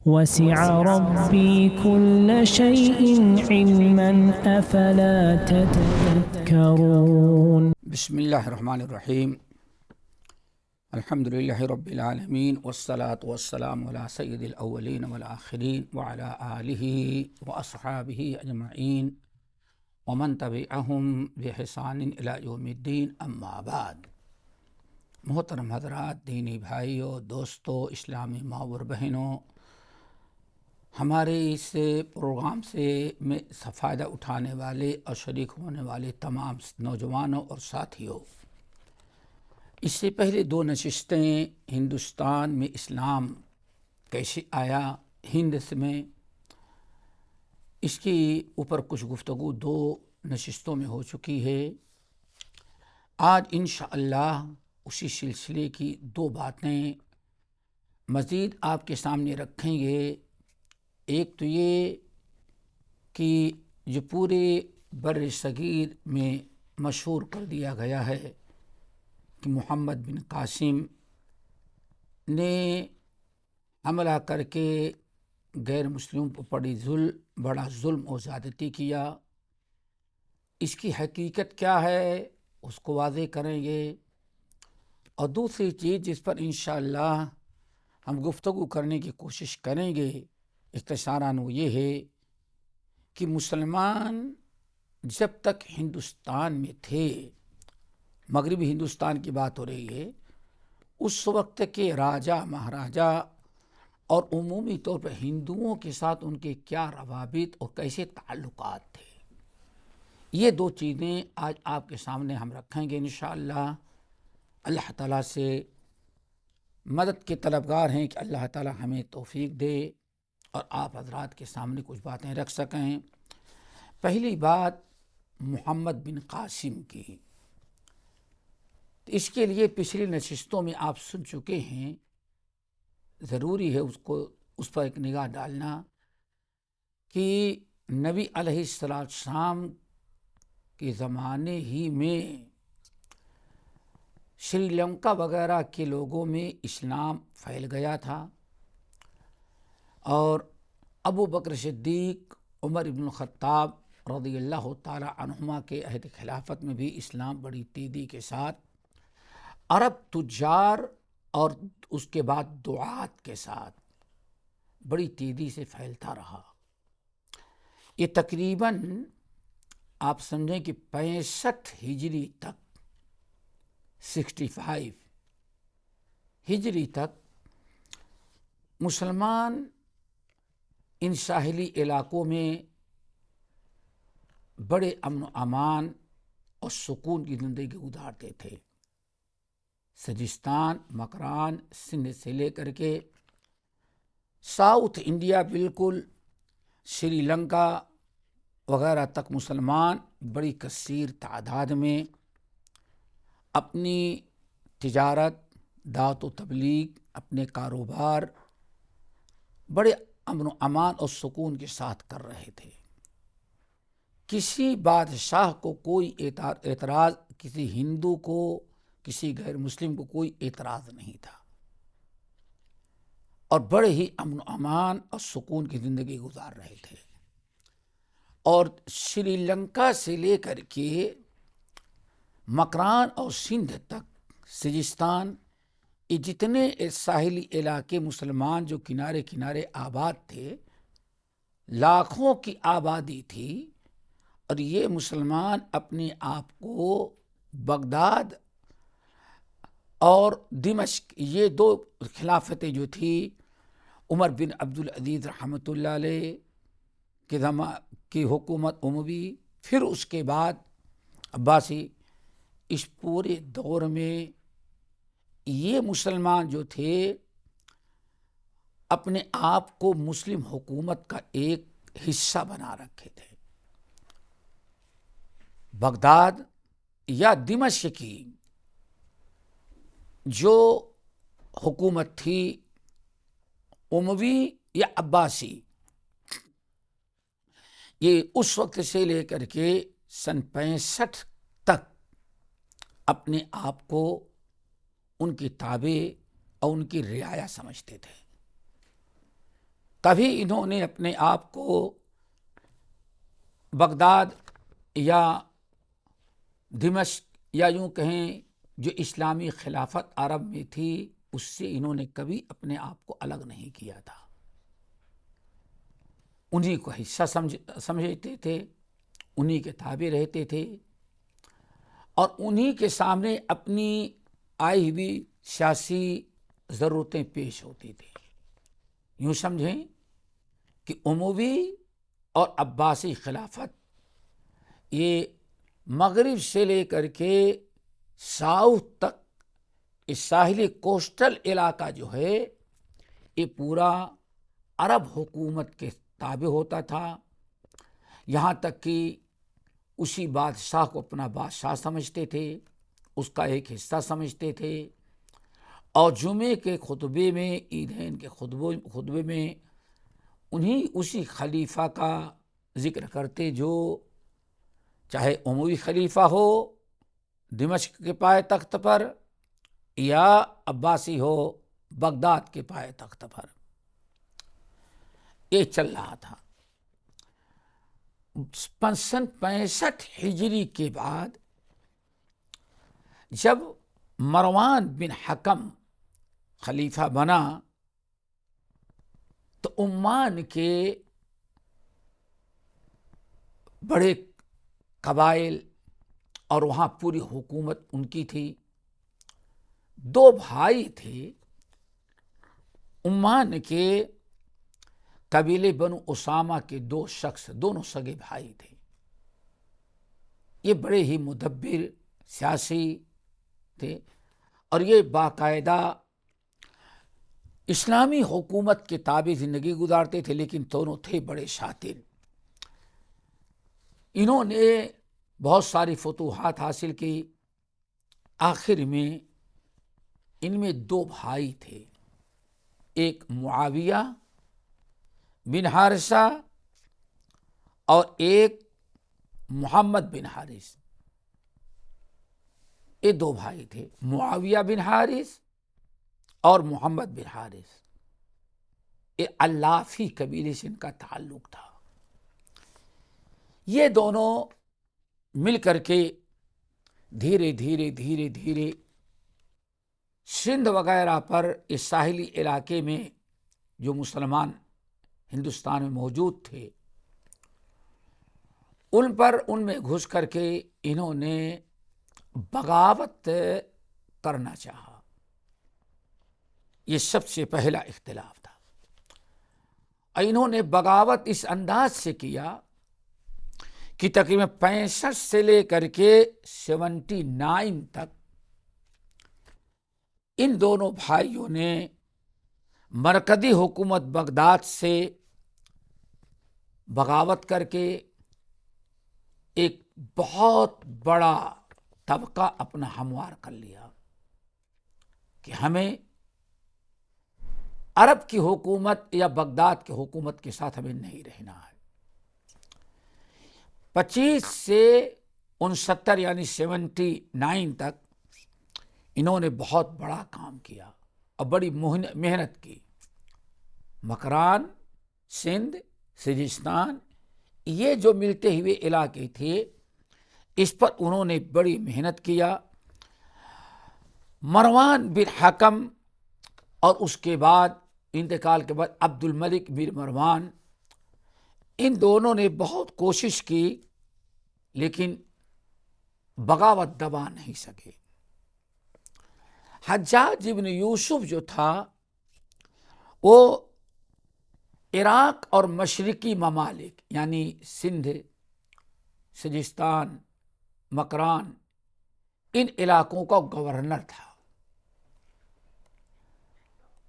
وسع ربي كل شيء علما أفلا تتذكرون. بسم اللہ الرحمن الرحیم. الحمدللہ رب العالمین والصلاة والسلام علی سید الاولین والآخرین وعلی آلہ واصحابہ اجمعین ومن تبعہم بإحسان الی یوم الدین. اما بعد. محترم حضرات، دینی بھائیوں، دوستوں، اسلامی ماں اور بہنوں، ہمارے اس پروگرام سے فائدہ اٹھانے والے اور شریک ہونے والے تمام نوجوانوں اور ساتھیوں، اس سے پہلے 2 نشستیں ہندوستان میں اسلام کیسے آیا ہند میں، اس کے اوپر کچھ گفتگو 2 نشستوں میں ہو چکی ہے. آج انشاءاللہ اسی سلسلے کی 2 باتیں مزید آپ کے سامنے رکھیں گے. ایک تو یہ کہ جو پورے بر صغیر میں مشہور کر دیا گیا ہے کہ محمد بن قاسم نے حملہ کر کے غیر مسلموں پر بڑا ظلم و زیادتی کیا. اس کی حقیقت کیا ہے اس کو واضح کریں گے. اور دوسری چیز جس پر انشاءاللہ ہم گفتگو کرنے کی کوشش کریں گے اختصاراً، وہ یہ ہے کہ مسلمان جب تک ہندوستان میں تھے، مغربی ہندوستان کی بات ہو رہی ہے، اس وقت کے راجا مہاراجا اور عمومی طور پر ہندوؤں کے ساتھ ان کے کیا روابط اور کیسے تعلقات تھے، یہ 2 چیزیں آج آپ کے سامنے ہم رکھیں گے انشاءاللہ. اللہ تعالیٰ سے مدد کے طلبگار ہیں کہ اللہ تعالیٰ ہمیں توفیق دے اور آپ حضرات کے سامنے کچھ باتیں رکھ سکیں. پہلی بات محمد بن قاسم کی. اس کے لیے پچھلی نشستوں میں آپ سن چکے ہیں، ضروری ہے اس پر ایک نگاہ ڈالنا کہ نبی علیہ السلام کے زمانے ہی میں سری لنکا وغیرہ کے لوگوں میں اسلام پھیل گیا تھا، اور ابو بکر صدیق، عمر بن الخطاب رضی اللہ تعالی عنہما کے عہد خلافت میں بھی اسلام بڑی تیزی کے ساتھ عرب تجار اور اس کے بعد دعات کے ساتھ بڑی تیزی سے پھیلتا رہا. یہ تقریباً آپ سمجھیں کہ 65 ہجری تک، 65 ہجری تک مسلمان ان ساحلی علاقوں میں بڑے امن و امان اور سکون کی زندگی گزارتے تھے. سجستان، مکران، سندھ سے لے کر کے ساؤتھ انڈیا، بالکل سری لنکا وغیرہ تک مسلمان بڑی کثیر تعداد میں اپنی تجارت، دعوت و تبلیغ، اپنے کاروبار بڑے امن و امان اور سکون کے ساتھ کر رہے تھے. کسی بادشاہ کو کوئی اعتراض، کسی ہندو کو، کسی غیر مسلم کو کوئی اعتراض نہیں تھا، اور بڑے ہی امن و امان اور سکون کی زندگی گزار رہے تھے. اور سری لنکا سے لے کر کے مکران اور سندھ تک، سجستان، یہ جتنے ساحلی علاقے مسلمان جو کنارے کنارے آباد تھے، لاکھوں کی آبادی تھی. اور یہ مسلمان اپنے آپ کو بغداد اور دمشق، یہ 2 خلافتیں جو تھی عمر بن عبدالعزیز رحمۃ اللہ علیہ کی حکومت اموی، پھر اس کے بعد عباسی، اس پورے دور میں یہ مسلمان جو تھے اپنے آپ کو مسلم حکومت کا ایک حصہ بنا رکھے تھے. بغداد یا دمشق کی جو حکومت تھی اموی یا عباسی، یہ اس وقت سے لے کر کے سن 65 تک اپنے آپ کو ان کی تابع اور ان کی رعایا سمجھتے تھے. کبھی انہوں نے اپنے آپ کو بغداد یا دمشق یا یوں کہیں جو اسلامی خلافت عرب میں تھی اس سے انہوں نے کبھی اپنے آپ کو الگ نہیں کیا تھا، انہی کو حصہ سمجھتے تھے، انہی کے تابع رہتے تھے اور انہی کے سامنے اپنی آئی ہوئی سیاسی ضرورتیں پیش ہوتی تھیں۔ یوں سمجھیں کہ اموی اور عباسی خلافت یہ مغرب سے لے کر کے ساؤتھ تک اس ساحلی کوسٹل علاقہ جو ہے یہ پورا عرب حکومت کے تابع ہوتا تھا، یہاں تک کہ اسی بادشاہ کو اپنا بادشاہ سمجھتے تھے، اس کا ایک حصہ سمجھتے تھے، اور جمعے کے خطبے میں، عیدین کے خطبے میں انہی اسی خلیفہ کا ذکر کرتے جو چاہے اموی خلیفہ ہو دمشق کے پائے تخت پر یا عباسی ہو بغداد کے پائے تخت پر۔ یہ چل رہا تھا۔ 65 ہجری کے بعد جب مروان بن حکم خلیفہ بنا تو عمان کے بڑے قبائل اور وہاں پوری حکومت ان کی تھی، 2 بھائی تھے عمان کے قبیلے بنو اسامہ کے 2 شخص، دونوں سگے بھائی تھے، یہ بڑے ہی مدبر سیاسی تھے اور یہ باقاعدہ اسلامی حکومت کے تابع زندگی گزارتے تھے، لیکن دونوں تھے بڑے شاطر۔ انہوں نے بہت ساری فتوحات حاصل کی، آخر میں ان میں 2 بھائی تھے، ایک معاویہ بن حارثہ اور ایک محمد بن حارث، یہ 2 بھائی تھے، معاویہ بن حارث اور محمد بن حارث، یہ علافی قبیلے سے ان کا تعلق تھا۔ یہ دونوں مل کر کے دھیرے دھیرے سندھ وغیرہ پر اس ساحلی علاقے میں جو مسلمان ہندوستان میں موجود تھے ان میں گھس کر کے انہوں نے بغاوت کرنا چاہا۔ یہ سب سے پہلا اختلاف تھا، اور انہوں نے بغاوت اس انداز سے کیا کہ تقریباً 65 سے لے کر کے 79 تک ان دونوں بھائیوں نے مرکزی حکومت بغداد سے بغاوت کر کے ایک بہت بڑا طبقہ اپنا ہموار کر لیا کہ ہمیں عرب کی حکومت یا بغداد کی حکومت کے ساتھ ہمیں نہیں رہنا ہے۔ 25 سے 69 یعنی 79 تک انہوں نے بہت بڑا کام کیا اور بڑی محنت کی۔ مکران، سندھ، سجستان، یہ جو ملتے ہوئے علاقے تھے اس پر انہوں نے بڑی محنت کیا۔ مروان بن حکم اور اس کے بعد انتقال کے بعد عبد الملک بن مروان، ان دونوں نے بہت کوشش کی لیکن بغاوت دبا نہیں سکے۔ حجاج ابن یوسف جو تھا وہ عراق اور مشرقی ممالک یعنی سندھ، سجستان، مکران، ان علاقوں کا گورنر تھا۔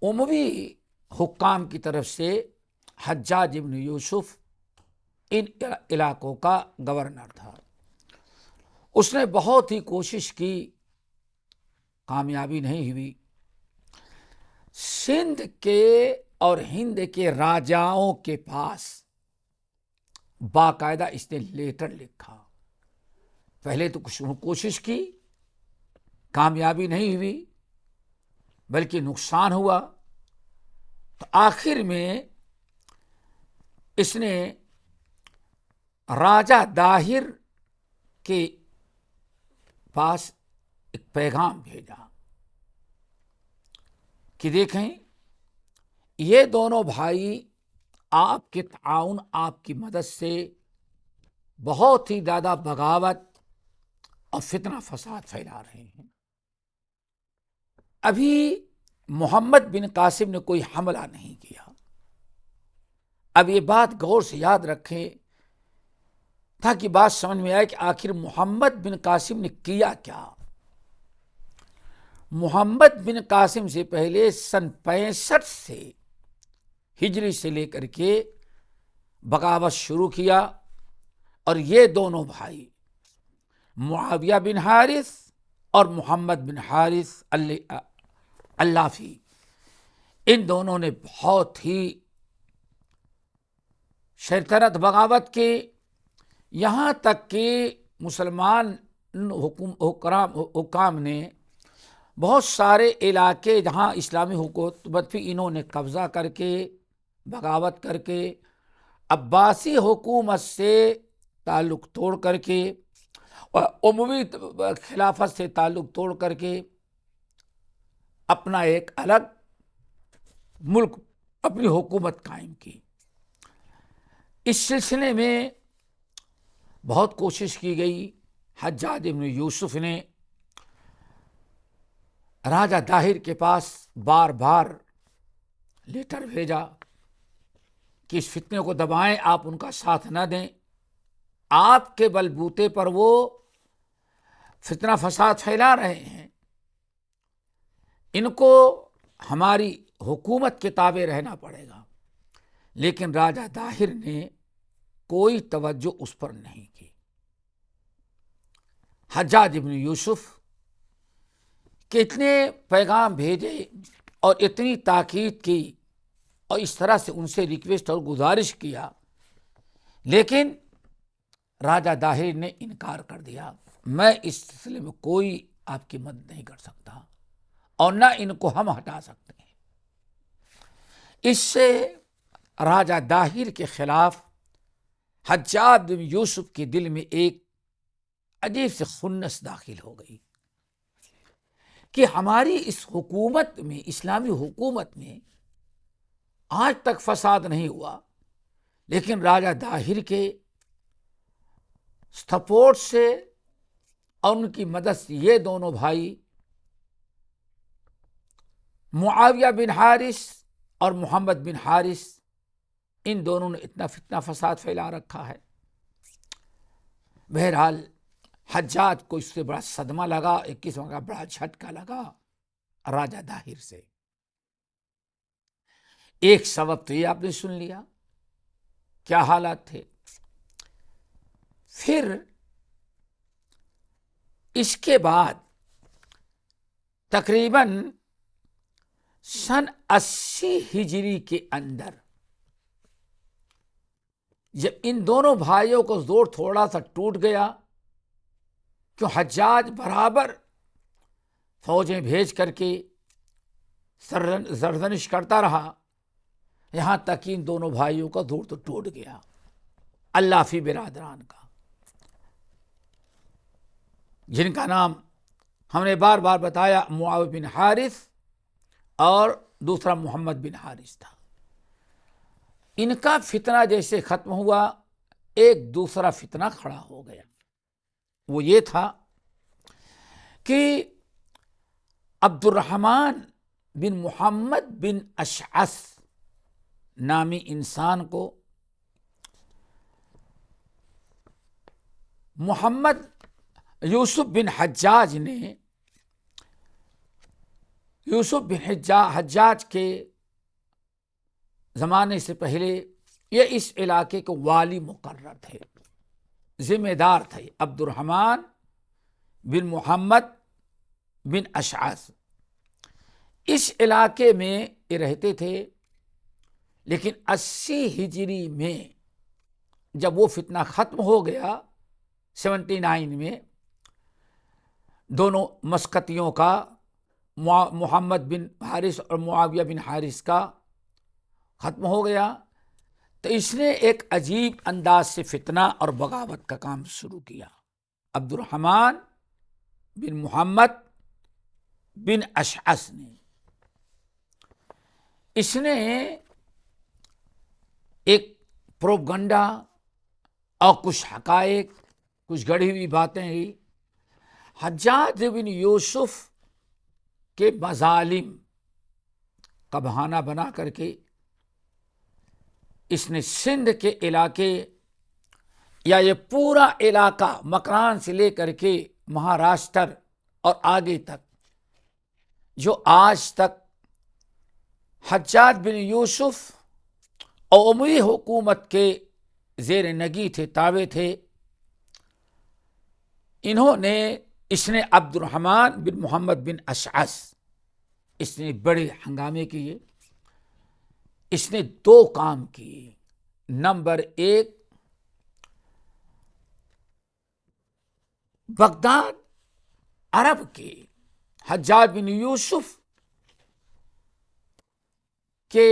اموی حکام کی طرف سے حجاج ابن یوسف ان علاقوں کا گورنر تھا۔ اس نے بہت ہی کوشش کی، کامیابی نہیں ہوئی۔ سندھ کے اور ہند کے راجاؤں کے پاس باقاعدہ اس نے لیٹر لکھا، پہلے تو کچھ کوشش کی، کامیابی نہیں ہوئی بلکہ نقصان ہوا، تو آخر میں اس نے راجہ داہر کے پاس ایک پیغام بھیجا کہ دیکھیں یہ دونوں بھائی آپ کے تعاون، آپ کی مدد سے بہت ہی زیادہ بغاوت اور فتنہ فساد پھیلا رہے ہیں. ابھی محمد بن قاسم نے کوئی حملہ نہیں کیا. اب یہ بات غور سے یاد رکھیں تاکہ بات سمجھ میں آئے کہ آخر محمد بن قاسم نے کیا کیا. محمد بن قاسم سے پہلے سن 65 سے ہجری سے لے کر کے بغاوت شروع کیا، اور یہ دونوں بھائی معاویہ بن حارث اور محمد بن حارث اللافی، ان دونوں نے بہت ہی شیطنت بغاوت کے، یہاں تک کہ مسلمان حکام نے بہت سارے علاقے جہاں اسلامی حکومت تھی انہوں نے قبضہ کر کے، بغاوت کر کے، عباسی حکومت سے تعلق توڑ کر کے اور اموی خلافت سے تعلق توڑ کر کے اپنا ایک الگ ملک، اپنی حکومت قائم کی. اس سلسلے میں بہت کوشش کی گئی. حجاج بن یوسف نے راجہ داہر کے پاس بار بار لیٹر بھیجا کہ اس فتنے کو دبائیں، آپ ان کا ساتھ نہ دیں، آپ کے بلبوتے پر وہ فتنہ فساد پھیلا رہے ہیں، ان کو ہماری حکومت کے تابع رہنا پڑے گا. لیکن راجہ داہر نے کوئی توجہ اس پر نہیں کی. حجاج بن یوسف کہ اتنے پیغام بھیجے اور اتنی تاکید کی اور اس طرح سے ان سے ریکویسٹ اور گزارش کیا، لیکن راجہ داہر نے انکار کر دیا. میں اس سلسلے میں کوئی آپ کی مدد نہیں کر سکتا اور نہ ان کو ہم ہٹا سکتے ہیں. اس سے راجہ داہر کے خلاف حجاج بن یوسف کے دل میں ایک عجیب سے خنس داخل ہو گئی کہ ہماری اس حکومت میں، اسلامی حکومت میں آج تک فساد نہیں ہوا، لیکن راجہ داہر کے سپورٹ سے اور ان کی مدد سے یہ دونوں بھائی معاویہ بن حارث اور محمد بن حارث، ان دونوں نے اتنا فتنہ فساد پھیلا رکھا ہے. بہرحال حجاج کو اس سے بڑا صدمہ لگا، ایک قسم کا بڑا جھٹکا لگا راجہ داہر سے. ایک سبب تو یہ آپ نے سن لیا کیا حالات تھے. پھر اس کے بعد تقریباً سن 80 ہجری کے اندر جب ان دونوں بھائیوں کو زور تھوڑا سا ٹوٹ گیا، کہ حجاج برابر فوجیں بھیج کر کے سرزنش کرتا رہا، یہاں تک ان دونوں بھائیوں کا زور تو ٹوٹ گیا. اللافی برادران کا، جن کا نام ہم نے بار بار بتایا، معاویہ بن حارث اور دوسرا محمد بن حارث تھا. ان کا فتنہ جیسے ختم ہوا، ایک دوسرا فتنہ کھڑا ہو گیا. وہ یہ تھا کہ عبد الرحمن بن محمد بن اشعث نامی انسان کو محمد یوسف بن حجاج نے، یوسف بن حجاج کے زمانے سے پہلے یہ اس علاقے کے والی مقرر تھے، ذمہ دار تھے. عبد الرحمن بن محمد بن اشعث اس علاقے میں یہ رہتے تھے. لیکن 80 ہجری میں جب وہ فتنہ ختم ہو گیا، 79 میں دونوں مسقطیوں کا، محمد بن حارث اور معاویہ بن حارث کا ختم ہو گیا. تو اس نے ایک عجیب انداز سے فتنہ اور بغاوت کا کام شروع کیا۔ عبد الرحمن بن محمد بن اشعث نے، اس نے ایک پروپگنڈا اور کچھ حقائق، کچھ گڑھی ہوئی باتیں ہی حجاج بن یوسف کے مظالم کا بہانہ بنا کر کے اس نے سندھ کے علاقے یا یہ پورا علاقہ مکران سے لے کر کے مہاراشٹر اور آگے تک، جو آج تک حجاج بن یوسف اور اموی حکومت کے زیر نگی تھے، تابع تھے، اس نے عبد الرحمن بن محمد بن اشعث، اس نے بڑے ہنگامے کیے۔ اس نے 2 کام کیے۔ نمبر 1، بغداد عرب کے حجاج بن یوسف کے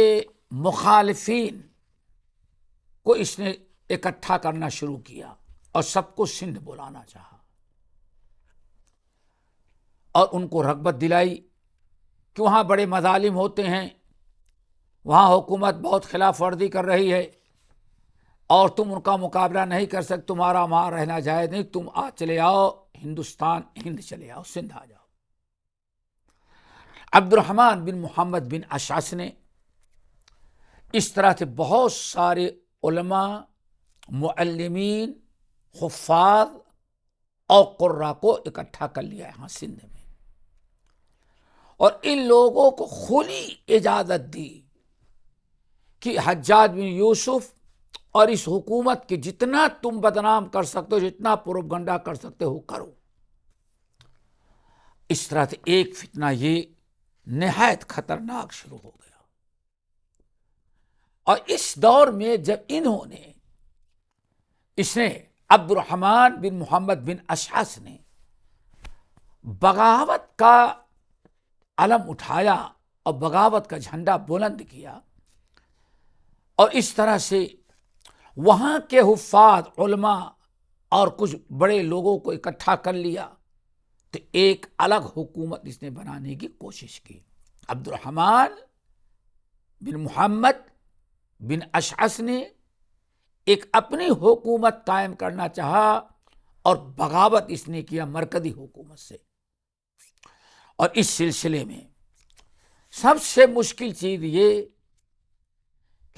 مخالفین کو اس نے اکٹھا کرنا شروع کیا اور سب کو سندھ بلانا چاہا اور ان کو رغبت دلائی کہ وہاں بڑے مظالم ہوتے ہیں، وہاں حکومت بہت خلاف ورزی کر رہی ہے اور تم ان کا مقابلہ نہیں کر سکتے، تمہارا وہاں رہنا جائز نہیں، تم چلے آؤ ہندوستان، ہند چلے آؤ، سندھ آ جاؤ۔ عبد الرحمن بن محمد بن اشعث نے اس طرح سے بہت سارے علماء، معلمین، حفاظ اور قراء کو اکٹھا کر لیا یہاں سندھ میں، اور ان لوگوں کو کھلی اجازت دی کہ حجاج بن یوسف اور اس حکومت کے جتنا تم بدنام کر سکتے ہو، جتنا پروپگنڈا کر سکتے ہو کرو۔ اس طرح سے ایک فتنہ یہ نہایت خطرناک شروع ہو گیا، اور اس دور میں جب اس نے عبد الرحمن بن محمد بن اشعث نے بغاوت کا علم اٹھایا اور بغاوت کا جھنڈا بلند کیا، اور اس طرح سے وہاں کے حفاظ، علماء اور کچھ بڑے لوگوں کو اکٹھا کر لیا، تو ایک الگ حکومت اس نے بنانے کی کوشش کی۔ عبد الرحمن بن محمد بن اشعث نے ایک اپنی حکومت قائم کرنا چاہا اور بغاوت اس نے کیا مرکزی حکومت سے۔ اور اس سلسلے میں سب سے مشکل چیز یہ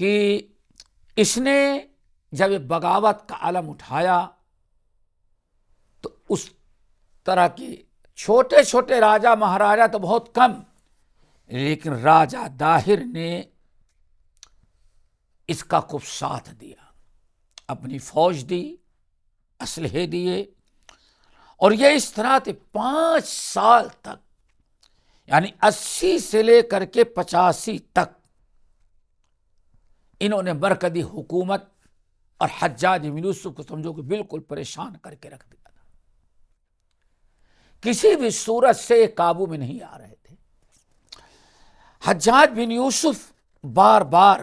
کہ اس نے جب بغاوت کا علم اٹھایا تو اس طرح کے چھوٹے چھوٹے راجا مہاراجا تو بہت کم، لیکن راجا داہر نے اس کا خوب ساتھ دیا، اپنی فوج دی، اسلحے دیے، اور یہ اس طرح سے 5 سال تک، یعنی 80 سے لے کر کے 85 تک انہوں نے مرکزی حکومت اور حجاج بن یوسف کو سمجھو کہ بالکل پریشان کر کے رکھ دیا تھا، کسی بھی صورت سے قابو میں نہیں آ رہے تھے۔ حجاج بن یوسف بار بار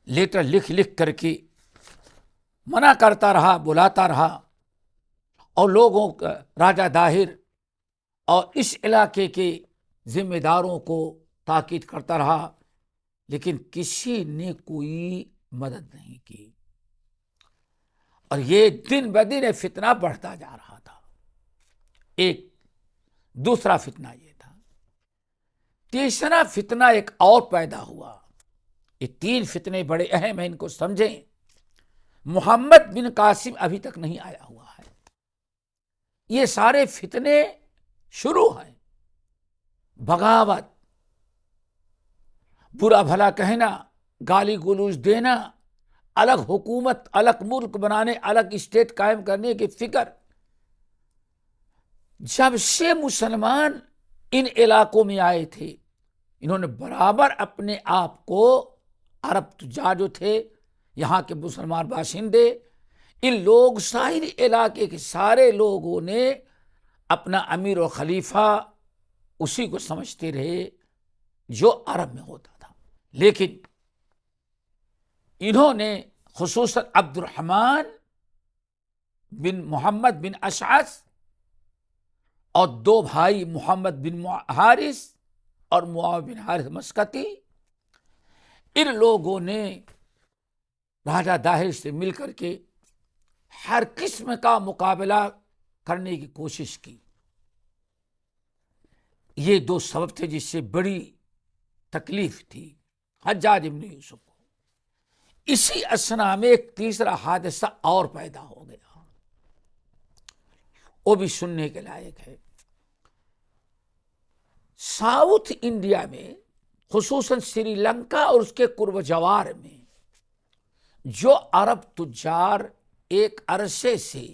لیٹر لکھ کر کے منع کرتا رہا، بلاتا رہا، اور لوگوں کا، راجا داہر اور اس علاقے کے ذمہ داروں کو تاکید کرتا رہا، لیکن کسی نے کوئی مدد نہیں کی، اور یہ دن بدن فتنہ بڑھتا جا رہا تھا۔ ایک دوسرا فتنہ یہ تھا۔ تیسرا فتنہ ایک اور پیدا ہوا۔ یہ 3 فتنے بڑے اہم ہیں، ان کو سمجھیں۔ محمد بن قاسم ابھی تک نہیں آیا ہوا ہے، یہ سارے فتنے شروع ہیں۔ بغاوت، برا بھلا کہنا، گالی گلوچ دینا، الگ حکومت، الگ ملک بنانے، الگ اسٹیٹ قائم کرنے کی فکر۔ جب سے مسلمان ان علاقوں میں آئے تھے، انہوں نے برابر اپنے آپ کو، عرب تجار جو تھے، یہاں کے مسلمان باشندے، ان لوگ ساحلی علاقے کے سارے لوگوں نے اپنا امیر و خلیفہ اسی کو سمجھتے رہے جو عرب میں ہوتا تھا، لیکن انہوں نے خصوصاً عبد الرحمن بن محمد بن اشعث اور 2 بھائی محمد بن حارث اور معاویہ بن حارث مسقطی، ان لوگوں نے راجہ داہر سے مل کر کے ہر قسم کا مقابلہ کرنے کی کوشش کی۔ یہ 2 سبب تھے جس سے بڑی تکلیف تھی حجاج بن یوسف کو۔ اسی اثنا میں ایک تیسرا حادثہ اور پیدا ہو گیا، وہ بھی سننے کے لائق ہے۔ ساؤتھ انڈیا میں خصوصاً سری لنکا اور اس کے قرب جوار میں جو عرب تجار ایک عرصے سے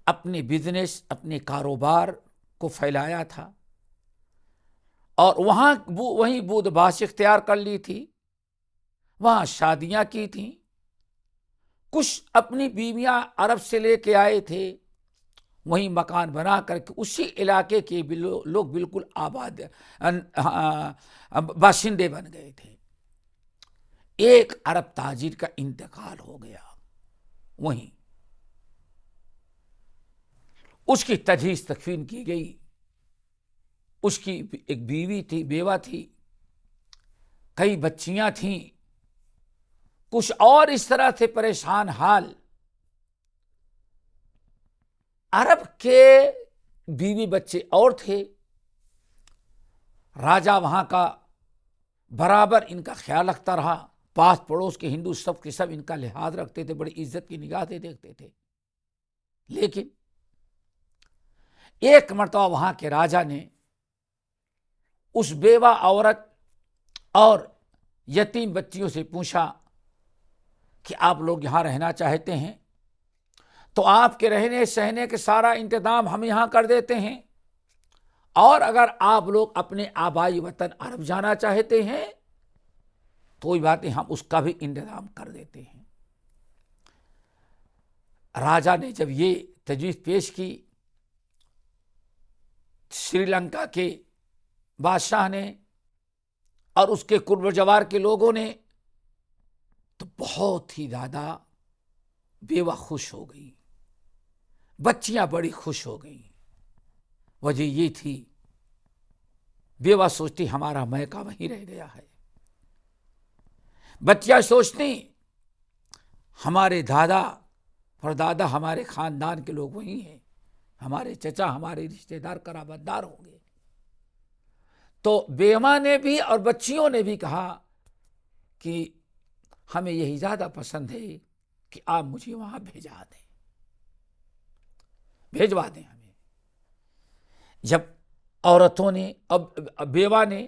اپنے بزنس، اپنے کاروبار کو پھیلایا تھا اور وہیں بود باش اختیار کر لی تھی، وہاں شادیاں کی تھیں، کچھ اپنی بیویاں عرب سے لے کے آئے تھے، وہیں مکان بنا کر کے اسی علاقے کے لوگ بالکل آباد باشندے بن گئے تھے۔ ایک عرب تاجر کا انتقال ہو گیا، وہیں اس کی تجہیز تکفین کی گئی، اس کی ایک بیوہ تھی، کئی بچیاں تھیں، کچھ اور اس طرح سے پریشان حال۔ عرب کے بیوی بچے اور تھے، راجہ وہاں کا برابر ان کا خیال رکھتا رہا، پاس پڑوس کے ہندو سب کے سب ان کا لحاظ رکھتے تھے، بڑی عزت کی نگاہ سے دیکھتے تھے۔ لیکن ایک مرتبہ وہاں کے راجہ نے اس بیوہ عورت اور یتیم بچیوں سے پوچھا کہ آپ لوگ یہاں رہنا چاہتے ہیں تو آپ کے رہنے سہنے کے سارا انتظام ہم یہاں کر دیتے ہیں، اور اگر آپ لوگ اپنے آبائی وطن عرب جانا چاہتے ہیں تو کوئی بات نہیں، ہم اس کا بھی انتظام کر دیتے ہیں۔ راجہ نے جب یہ تجویز پیش کی، سری لنکا کے بادشاہ نے اور اس کے قرب و جوار کے لوگوں نے، تو بہت ہی زیادہ بیوہ خوش ہو گئی، بچیاں بڑی خوش ہو گئیں۔ وجہ یہ تھی، بیوہ سوچتی ہمارا میکہ وہیں رہ گیا ہے، بچیاں سوچتی ہمارے دادا پردادا ہمارے خاندان کے لوگ وہیں ہیں، ہمارے چچا ہمارے رشتہ دار قرابت دار ہوں گے۔ تو بیوہ نے بھی اور بچیوں نے بھی کہا کہ ہمیں یہی زیادہ پسند ہے کہ آپ مجھے وہاں بھیجوا دیں ہمیں۔ جب عورتوں نے، اب بیوہ نے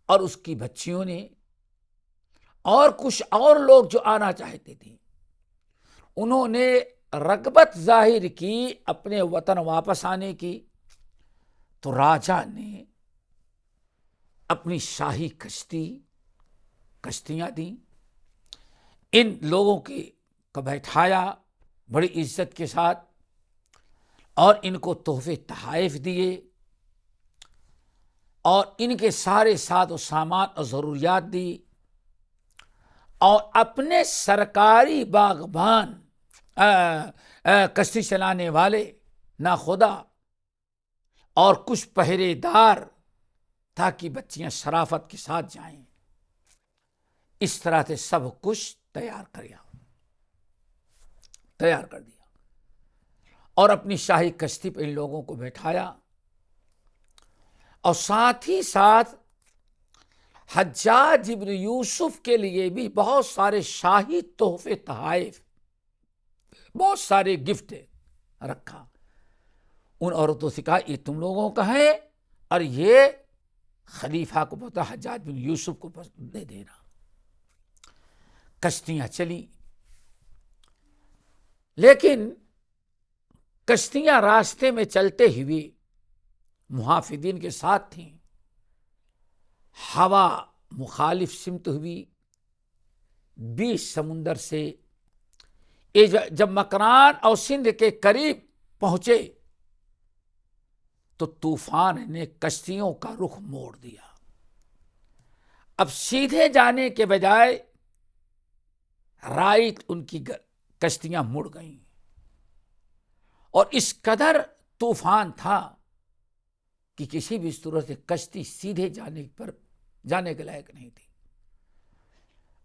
اور اس کی بچیوں نے اور کچھ اور لوگ جو آنا چاہتے تھے، انہوں نے رغبت ظاہر کی اپنے وطن واپس آنے کی، تو راجہ نے اپنی شاہی کشتیاں دیں، ان لوگوں کو بیٹھایا بڑی عزت کے ساتھ، اور ان کو تحفے تحائف دیے، اور ان کے سارے ساز و سامان اور ضروریات دی، اور اپنے سرکاری باغبان کشتی چلانے والے ناخدا اور کچھ پہرے دار، تاکہ بچیاں شرافت کے ساتھ جائیں، اس طرح سے سب کچھ تیار کر دیا، اور اپنی شاہی کشتی پہ ان لوگوں کو بیٹھایا، اور ساتھ ہی ساتھ حجاج ابن یوسف کے لیے بھی بہت سارے شاہی تحفے تحائف، بہت سارے گفٹ رکھا۔ ان عورتوں سے کہا یہ تم لوگوں کا ہے، اور یہ خلیفہ کو پتا حجاج بن یوسف کو دے دینا۔ کشتیاں چلی، لیکن کشتیاں راستے میں چلتے ہوئے محافظین کے ساتھ تھیں، ہوا مخالف سمت ہوئی، بیچ سمندر سے جب مکران اور سندھ کے قریب پہنچے تو طوفان نے کشتیوں کا رخ موڑ دیا۔ اب سیدھے جانے کے بجائے رائٹ ان کی کشتیاں مڑ گئیں، اور اس قدر طوفان تھا کہ کسی بھی صورت سے کشتی سیدھے جانے کے لائق نہیں تھی،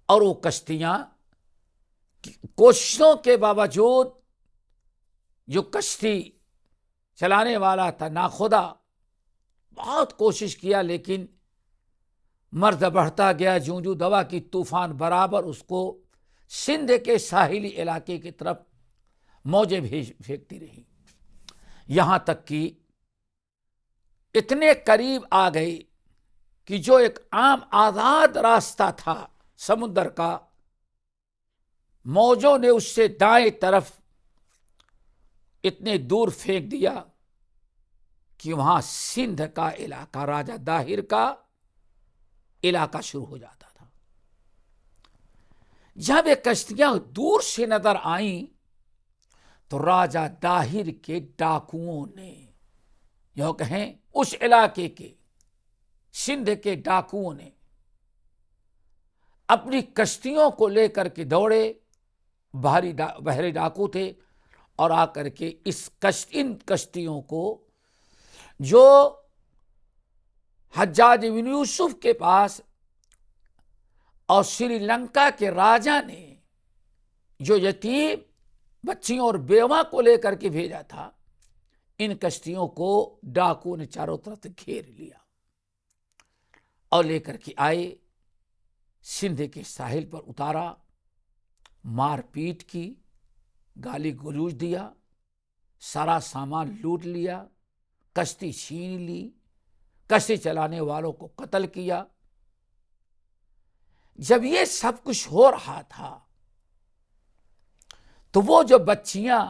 اور وہ کشتیاں کوششوں کے باوجود، جو کشتی چلانے والا تھا ناخدا بہت کوشش کیا، لیکن مرد بڑھتا گیا، جوں جوں دوا کی طوفان برابر اس کو سندھ کے ساحلی علاقے کی طرف موجیں پھینکتی رہی، یہاں تک کہ اتنے قریب آ گئی کہ جو ایک عام آزاد راستہ تھا سمندر کا، موجوں نے اس سے دائیں طرف اتنے دور پھینک دیا کہ وہاں سندھ کا علاقہ، راجہ داہر کا علاقہ شروع ہو جاتا تھا۔ جب یہ کشتیاں دور سے نظر آئیں تو راجہ داہر کے ڈاکوؤں نے، یہ کہیں اس علاقے کے سندھ کے ڈاکوؤں نے اپنی کشتیوں کو لے کر کے دوڑے، بحری ڈاکو تھے، اور آ کر کے ان کشتیوں کو جو حجاج بن یوسف کے پاس اور سری لنکا کے راجا نے جو یتیم بچیوں اور بیوہ کو لے کر کے بھیجا تھا، ان کشتیوں کو ڈاکو نے چاروں طرف سے گھیر لیا اور لے کر کے آئے، سندھ کے ساحل پر اتارا، مار پیٹ کی، گالی گلوچ دیا، سارا سامان لوٹ لیا، کشتی چھین لی، کشتی چلانے والوں کو قتل کیا۔ جب یہ سب کچھ ہو رہا تھا تو وہ جو بچیاں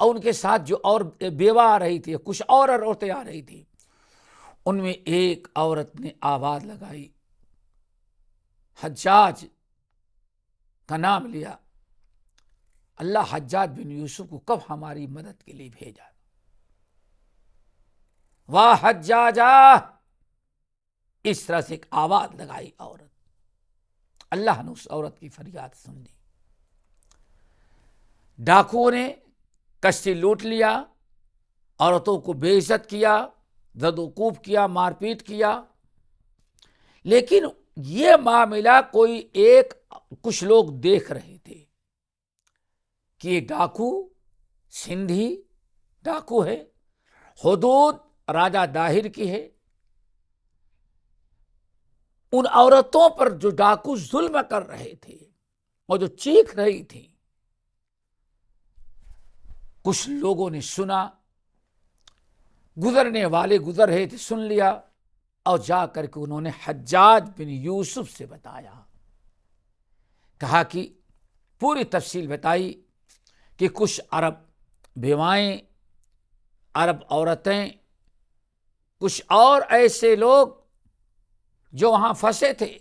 اور ان کے ساتھ جو اور بیوہ آ رہی تھی، کچھ اور عورتیں آ رہی تھی، ان میں ایک عورت نے آواز لگائی، حجاج کا نام لیا، اللہ حجاج بن یوسف کو کب ہماری مدد کے لیے بھیجا، واہ حجاجا، اس طرح سے ایک آواز لگائی عورت۔ اللہ نے اس عورت کی فریاد سن لی، ڈاکوؤں نے کشتی لوٹ لیا، عورتوں کو بے عزت کیا، زد و کوب کیا، مار پیٹ کیا، لیکن یہ معاملہ کچھ لوگ دیکھ رہے تھے کہ یہ ڈاکو سندھی ڈاکو ہے، حدود راجہ داہر کی ہے، ان عورتوں پر جو ڈاکو ظلم کر رہے تھے اور جو چیخ رہی تھی، کچھ لوگوں نے سنا، گزرنے والے گزر رہے تھے، سن لیا، اور جا کر کے انہوں نے حجاج بن یوسف سے بتایا، کہا کہ پوری تفصیل بتائی کہ کچھ عرب بیوائیں، عرب عورتیں، کچھ اور ایسے لوگ جو وہاں پھنسے تھے،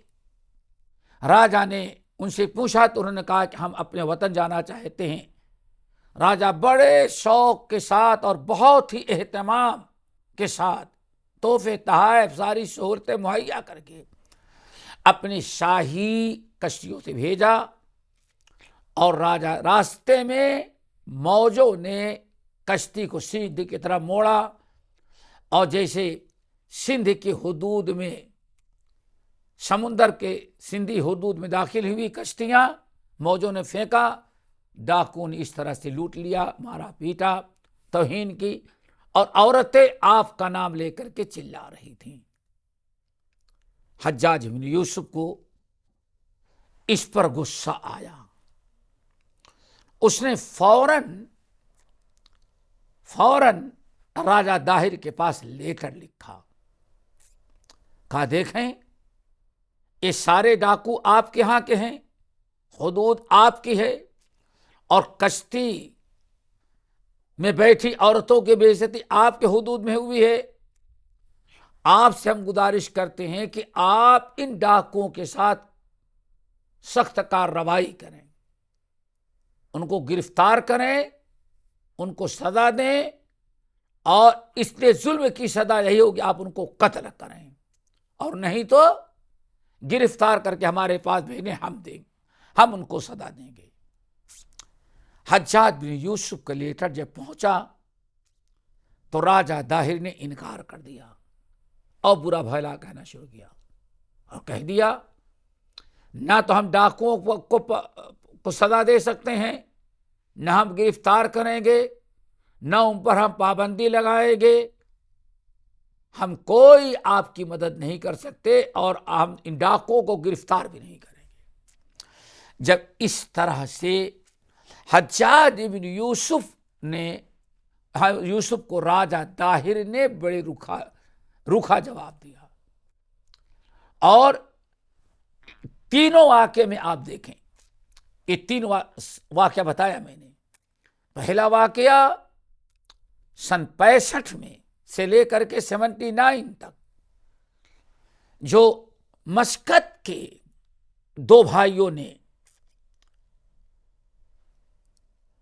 راجا نے ان سے پوچھا تو انہوں نے کہا کہ ہم اپنے وطن جانا چاہتے ہیں۔ راجا بڑے شوق کے ساتھ اور بہت ہی اہتمام کے ساتھ تحفے تحائف ساری سہولتیں مہیا کر کے اپنی شاہی کشتیوں سے بھیجا، اور راجا راستے میں موجوں نے کشتی کو سندھ کی طرف موڑا، اور جیسے سندھ کی حدود میں، سمندر کے سندھی حدود میں داخل ہوئی کشتیاں، موجوں نے پھینکا، ڈاکو نے اس طرح سے لوٹ لیا، مارا پیٹا، توہین کی، اور عورتیں آپ کا نام لے کر کے چلا رہی تھیں۔ حجاج بن یوسف کو اس پر غصہ آیا، اس نے فوراً راجہ داہر کے پاس لیٹر لکھا، کہا دیکھیں یہ سارے ڈاکو آپ کے ہاں کے ہیں، حدود آپ کی ہے، اور کشتی میں بیٹھی عورتوں کی بے عزتی آپ کے حدود میں ہوئی ہے، آپ سے ہم گزارش کرتے ہیں کہ آپ ان ڈاکوؤں کے ساتھ سخت کارروائی کریں، ان کو گرفتار کریں، ان کو سزا دیں، اور اس لیے ظلم کی سزا یہی ہوگی آپ ان کو قتل کریں، اور نہیں تو گرفتار کر کے ہمارے پاس بھیجیں، ہم دیں۔ ہم ان کو سزا دیں گے۔ حجاج بن یوسف کا لیٹر جب پہنچا تو راجہ داہر نے انکار کر دیا اور برا بھلا کہنا شروع کیا اور کہہ دیا نہ تو ہم ڈاکوؤں کو سزا دے سکتے ہیں، نہ ہم گرفتار کریں گے، نہ ان پر ہم پابندی لگائیں گے، ہم کوئی آپ کی مدد نہیں کر سکتے اور ہم ان ڈاکوؤں کو گرفتار بھی نہیں کریں گے۔ جب اس طرح سے حجاج بن یوسف کو راجہ داہر نے بڑے روکھا جواب دیا، اور تینوں واقعے میں آپ دیکھیں، یہ تین واقعہ بتایا میں نے۔ پہلا واقعہ سن 65 میں سے لے کر کے 79 تک جو مسقط کے دو بھائیوں نے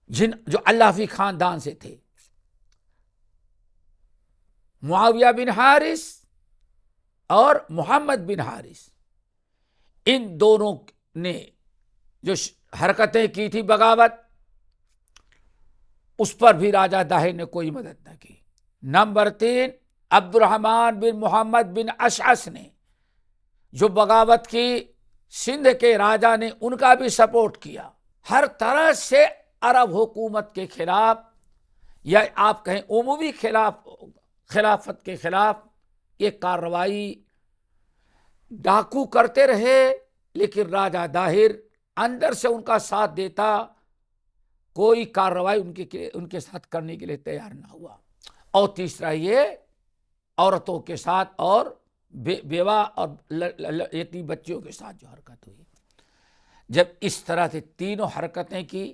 جو اللافی خاندان سے تھے، معاویہ بن حارث اور محمد بن حارث، ان دونوں نے جو حرکتیں کی تھی بغاوت، اس پر بھی راجہ داہر نے کوئی مدد نہ کی۔ نمبر 3 عبد الرحمن بن محمد بن اشعث نے جو بغاوت کی، سندھ کے راجہ نے ان کا بھی سپورٹ کیا۔ ہر طرح سے عرب حکومت کے خلاف، یا آپ کہیں عمومی خلافت کے خلاف یہ کارروائی ڈاکو کرتے رہے، لیکن راجہ داہر اندر سے ان کا ساتھ دیتا، کوئی کارروائی ان کے ساتھ کرنے کے لیے تیار نہ ہوا۔ اور تیسرا یہ عورتوں کے ساتھ اور بیوہ اور یتیم بچیوں کے ساتھ جو حرکت ہوئی، جب اس طرح سے تینوں حرکتیں کی،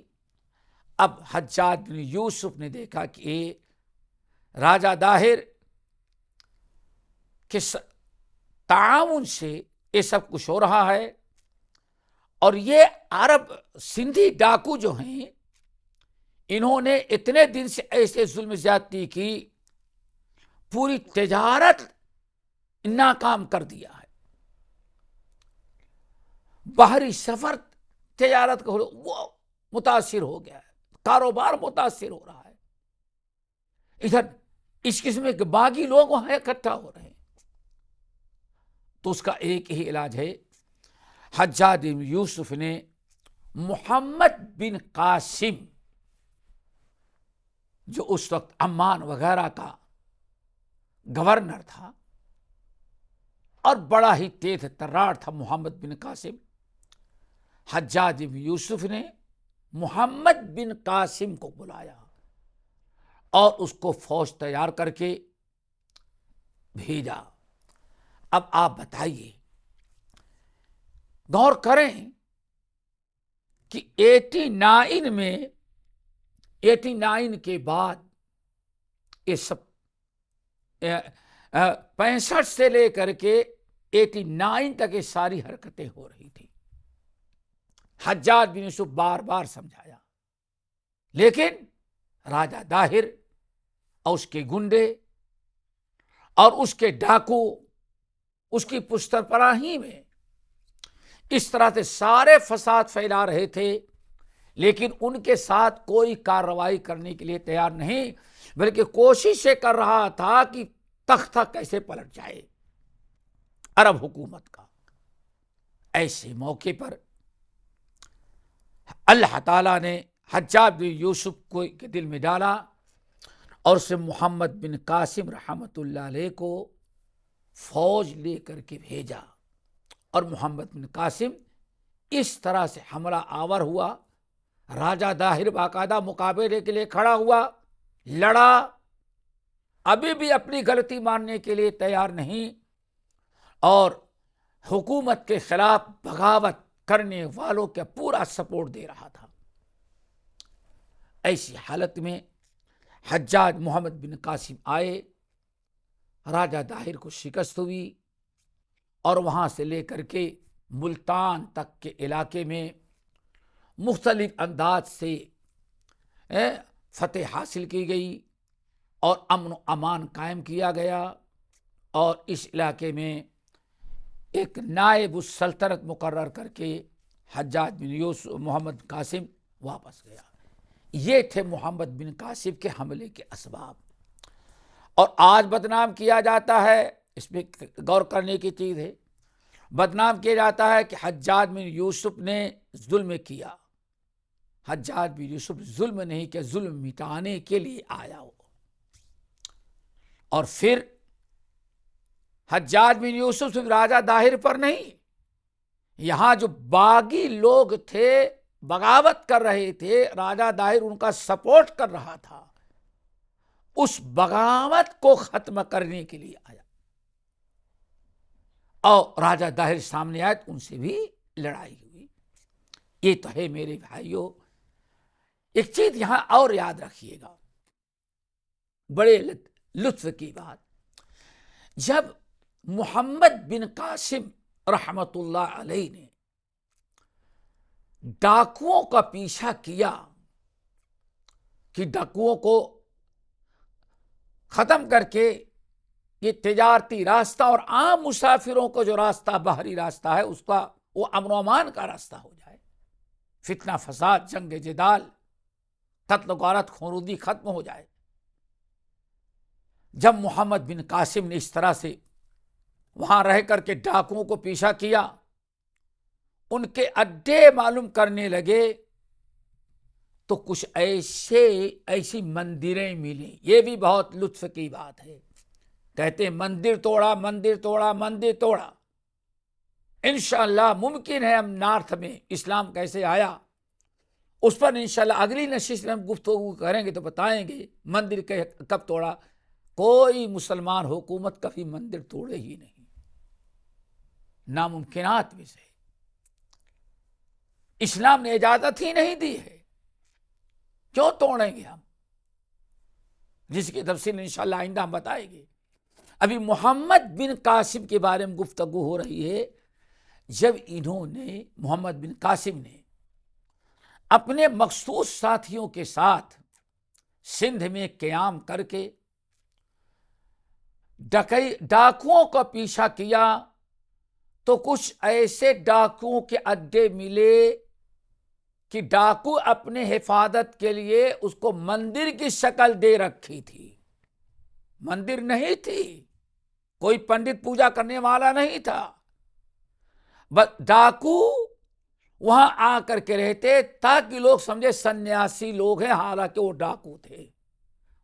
اب حجاج بن یوسف نے دیکھا کہ راجہ داہر کے تعاون سے یہ سب کچھ ہو رہا ہے، اور یہ عرب سندھی ڈاکو جو ہیں، انہوں نے اتنے دن سے ایسے ظلم زیادتی کی، پوری تجارت ناکام کر دیا ہے، باہری سفر تجارت کا وہ متاثر ہو گیا ہے، کاروبار متاثر ہو رہا ہے، ادھر اس قسم کے باغی لوگ وہاں اکٹھا ہو رہے ہیں۔ تو اس کا ایک ہی علاج ہے، حجاج بن یوسف نے محمد بن قاسم، جو اس وقت عمان وغیرہ کا گورنر تھا اور بڑا ہی تیز ترار تھا محمد بن قاسم، حجاج بن یوسف نے محمد بن قاسم کو بلایا اور اس کو فوج تیار کر کے بھیجا۔ اب آپ بتائیے، غور کریں کہ 89 کے بعد یہ سب 65 سے لے کر کے 89 تک یہ ساری حرکتیں ہو رہی تھی۔ حجاج بن یوسف بار بار سمجھایا، لیکن راجہ داہر اور اس کے گنڈے اور اس کے ڈاکو اس کی پشت پناہی میں اس طرح سے سارے فساد پھیلا رہے تھے، لیکن ان کے ساتھ کوئی کارروائی کرنے کے لیے تیار نہیں، بلکہ کوشش یہ کر رہا تھا کہ تختہ کیسے پلٹ جائے عرب حکومت کا۔ ایسے موقع پر اللہ تعالیٰ نے حجاج بن یوسف کو کے دل میں ڈالا اور اسے محمد بن قاسم رحمۃ اللہ علیہ کو فوج لے کر کے بھیجا، اور محمد بن قاسم اس طرح سے حملہ آور ہوا، راجہ داہر باقاعدہ مقابلے کے لیے کھڑا ہوا، لڑا، ابھی بھی اپنی غلطی ماننے کے لیے تیار نہیں، اور حکومت کے خلاف بغاوت کرنے والوں کا پورا سپورٹ دے رہا تھا۔ ایسی حالت میں حجاج محمد بن قاسم آئے، راجہ داہر کو شکست ہوئی، اور وہاں سے لے کر کے ملتان تک کے علاقے میں مختلف انداز سے فتح حاصل کی گئی اور امن و امان قائم کیا گیا، اور اس علاقے میں ایک نائب السلطنت مقرر کر کے حجاج بن یوسف محمد قاسم واپس گیا۔ یہ تھے محمد بن قاسم کے حملے کے اسباب۔ اور آج بدنام کیا جاتا ہے، اس میں غور کرنے کی چیز ہے، بدنام کیا جاتا ہے کہ حجاج بن یوسف نے ظلم کیا۔ حجاج بن یوسف ظلم نہیں کیا، ظلم مٹانے کے لیے آیا وہ۔ اور پھر حجاج بن یوسف صرف راجہ داہر پر نہیں، یہاں جو باغی لوگ تھے، بغاوت کر رہے تھے، راجہ داہر ان کا سپورٹ کر رہا تھا، اس بغاوت کو ختم کرنے کے لیے آیا۔ اور راجہ داہر سامنے آئے تو ان سے بھی لڑائی ہوئی۔ یہ تو ہے میرے بھائیوں۔ ایک چیز یہاں اور یاد رکھیے گا، بڑے لطف کی بات، جب محمد بن قاسم رحمت اللہ علیہ نے ڈاکوؤں کا پیچھا کیا کہ ڈاکوؤں کو ختم کر کے یہ تجارتی راستہ اور عام مسافروں کو جو راستہ باہری راستہ ہے اس کا وہ امن و امان کا راستہ ہو جائے، فتنہ فساد، جنگ جدال، قتل و غارت، خونریزی ختم ہو جائے، جب محمد بن قاسم نے اس طرح سے وہاں رہ کر کے ڈاکوؤں کو پیچھا کیا، ان کے اڈے معلوم کرنے لگے، تو کچھ ایسی مندریں ملی۔ یہ بھی بہت لطف کی بات ہے، کہتے ہیں مندر توڑا، مندر توڑا، مندر توڑا۔ انشاءاللہ ممکن ہے ہم نارتھ میں اسلام کیسے آیا اس پر انشاءاللہ اگلی نشست میں ہم گفتگو کریں گے تو بتائیں گے مندر کب توڑا۔ کوئی مسلمان حکومت کبھی مندر توڑے ہی نہیں، ناممکنات میں سے اسلام نے اجازت ہی نہیں دی ہے، کیوں توڑیں گے ہم؟ جس کی تفصیل انشاءاللہ آئندہ ہم بتائیں گے۔ ابھی محمد بن قاسم کے بارے میں گفتگو ہو رہی ہے۔ جب انہوں نے محمد بن قاسم نے اپنے مخصوص ساتھیوں کے ساتھ سندھ میں قیام کر کے ڈاکوؤں کا پیچھا کیا، تو کچھ ایسے ڈاکوؤں کے اڈے ملے کہ ڈاکو اپنے حفاظت کے لیے اس کو مندر کی شکل دے رکھی تھی۔ مندر نہیں تھی، کوئی پنڈت پوجا کرنے والا نہیں تھا، بس ڈاکو وہاں آ کر کے رہتے تاکہ لوگ سمجھے سنیاسی لوگ ہیں، حالانکہ وہ ڈاکو تھے۔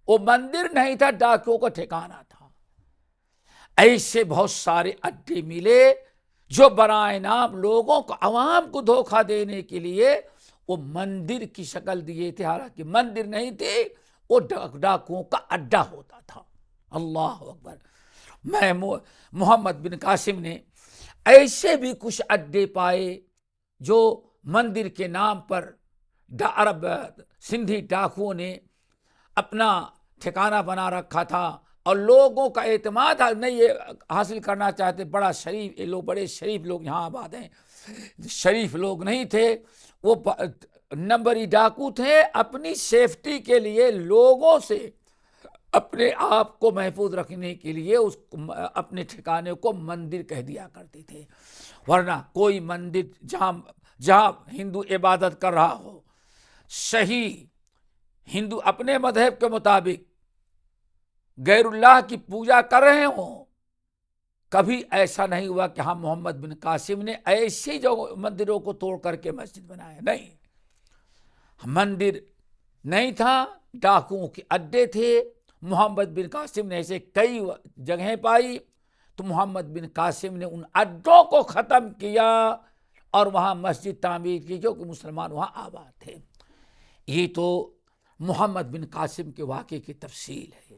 وہ مندر نہیں تھا، ڈاکوؤں کا ٹھکانہ تھا۔ ایسے بہت سارے اڈے ملے جو برائے نام لوگوں کو، عوام کو دھوکہ دینے کے لیے وہ مندر کی شکل دیے تھے، حالانکہ مندر نہیں تھے، وہ ڈاکوؤں کا اڈا ہوتا تھا۔ اللہ اکبر۔ میں محمد بن قاسم نے ایسے بھی کچھ اڈے پائے جو مندر کے نام پر عرب سندھی ڈاکوؤں نے اپنا ٹھکانہ بنا رکھا تھا، اور لوگوں کا اعتماد نہیں یہ حاصل کرنا چاہتے۔ بڑا شریف، یہ لوگ بڑے شریف لوگ یہاں آباد ہیں، شریف لوگ نہیں تھے، وہ نمبری ڈاکو تھے۔ اپنی سیفٹی کے لیے لوگوں سے اپنے آپ کو محفوظ رکھنے کے لیے اپنے ٹھکانے کو مندر کہہ دیا کرتے تھے، ورنہ کوئی مندر جہاں ہندو عبادت کر رہا ہو، صحیح ہندو اپنے مذہب کے مطابق غیر اللہ کی پوجا کر رہے ہوں، کبھی ایسا نہیں ہوا کہ ہم محمد بن قاسم نے ایسی جو مندروں کو توڑ کر کے مسجد بنایا، نہیں، مندر نہیں تھا، ڈاکوؤں کے اڈے تھے۔ محمد بن قاسم نے ایسے کئی جگہیں پائی، تو محمد بن قاسم نے ان اڈوں کو ختم کیا اور وہاں مسجد تعمیر کی، جو کہ مسلمان وہاں آباد تھے۔ یہ تو محمد بن قاسم کے واقعے کی تفصیل ہے۔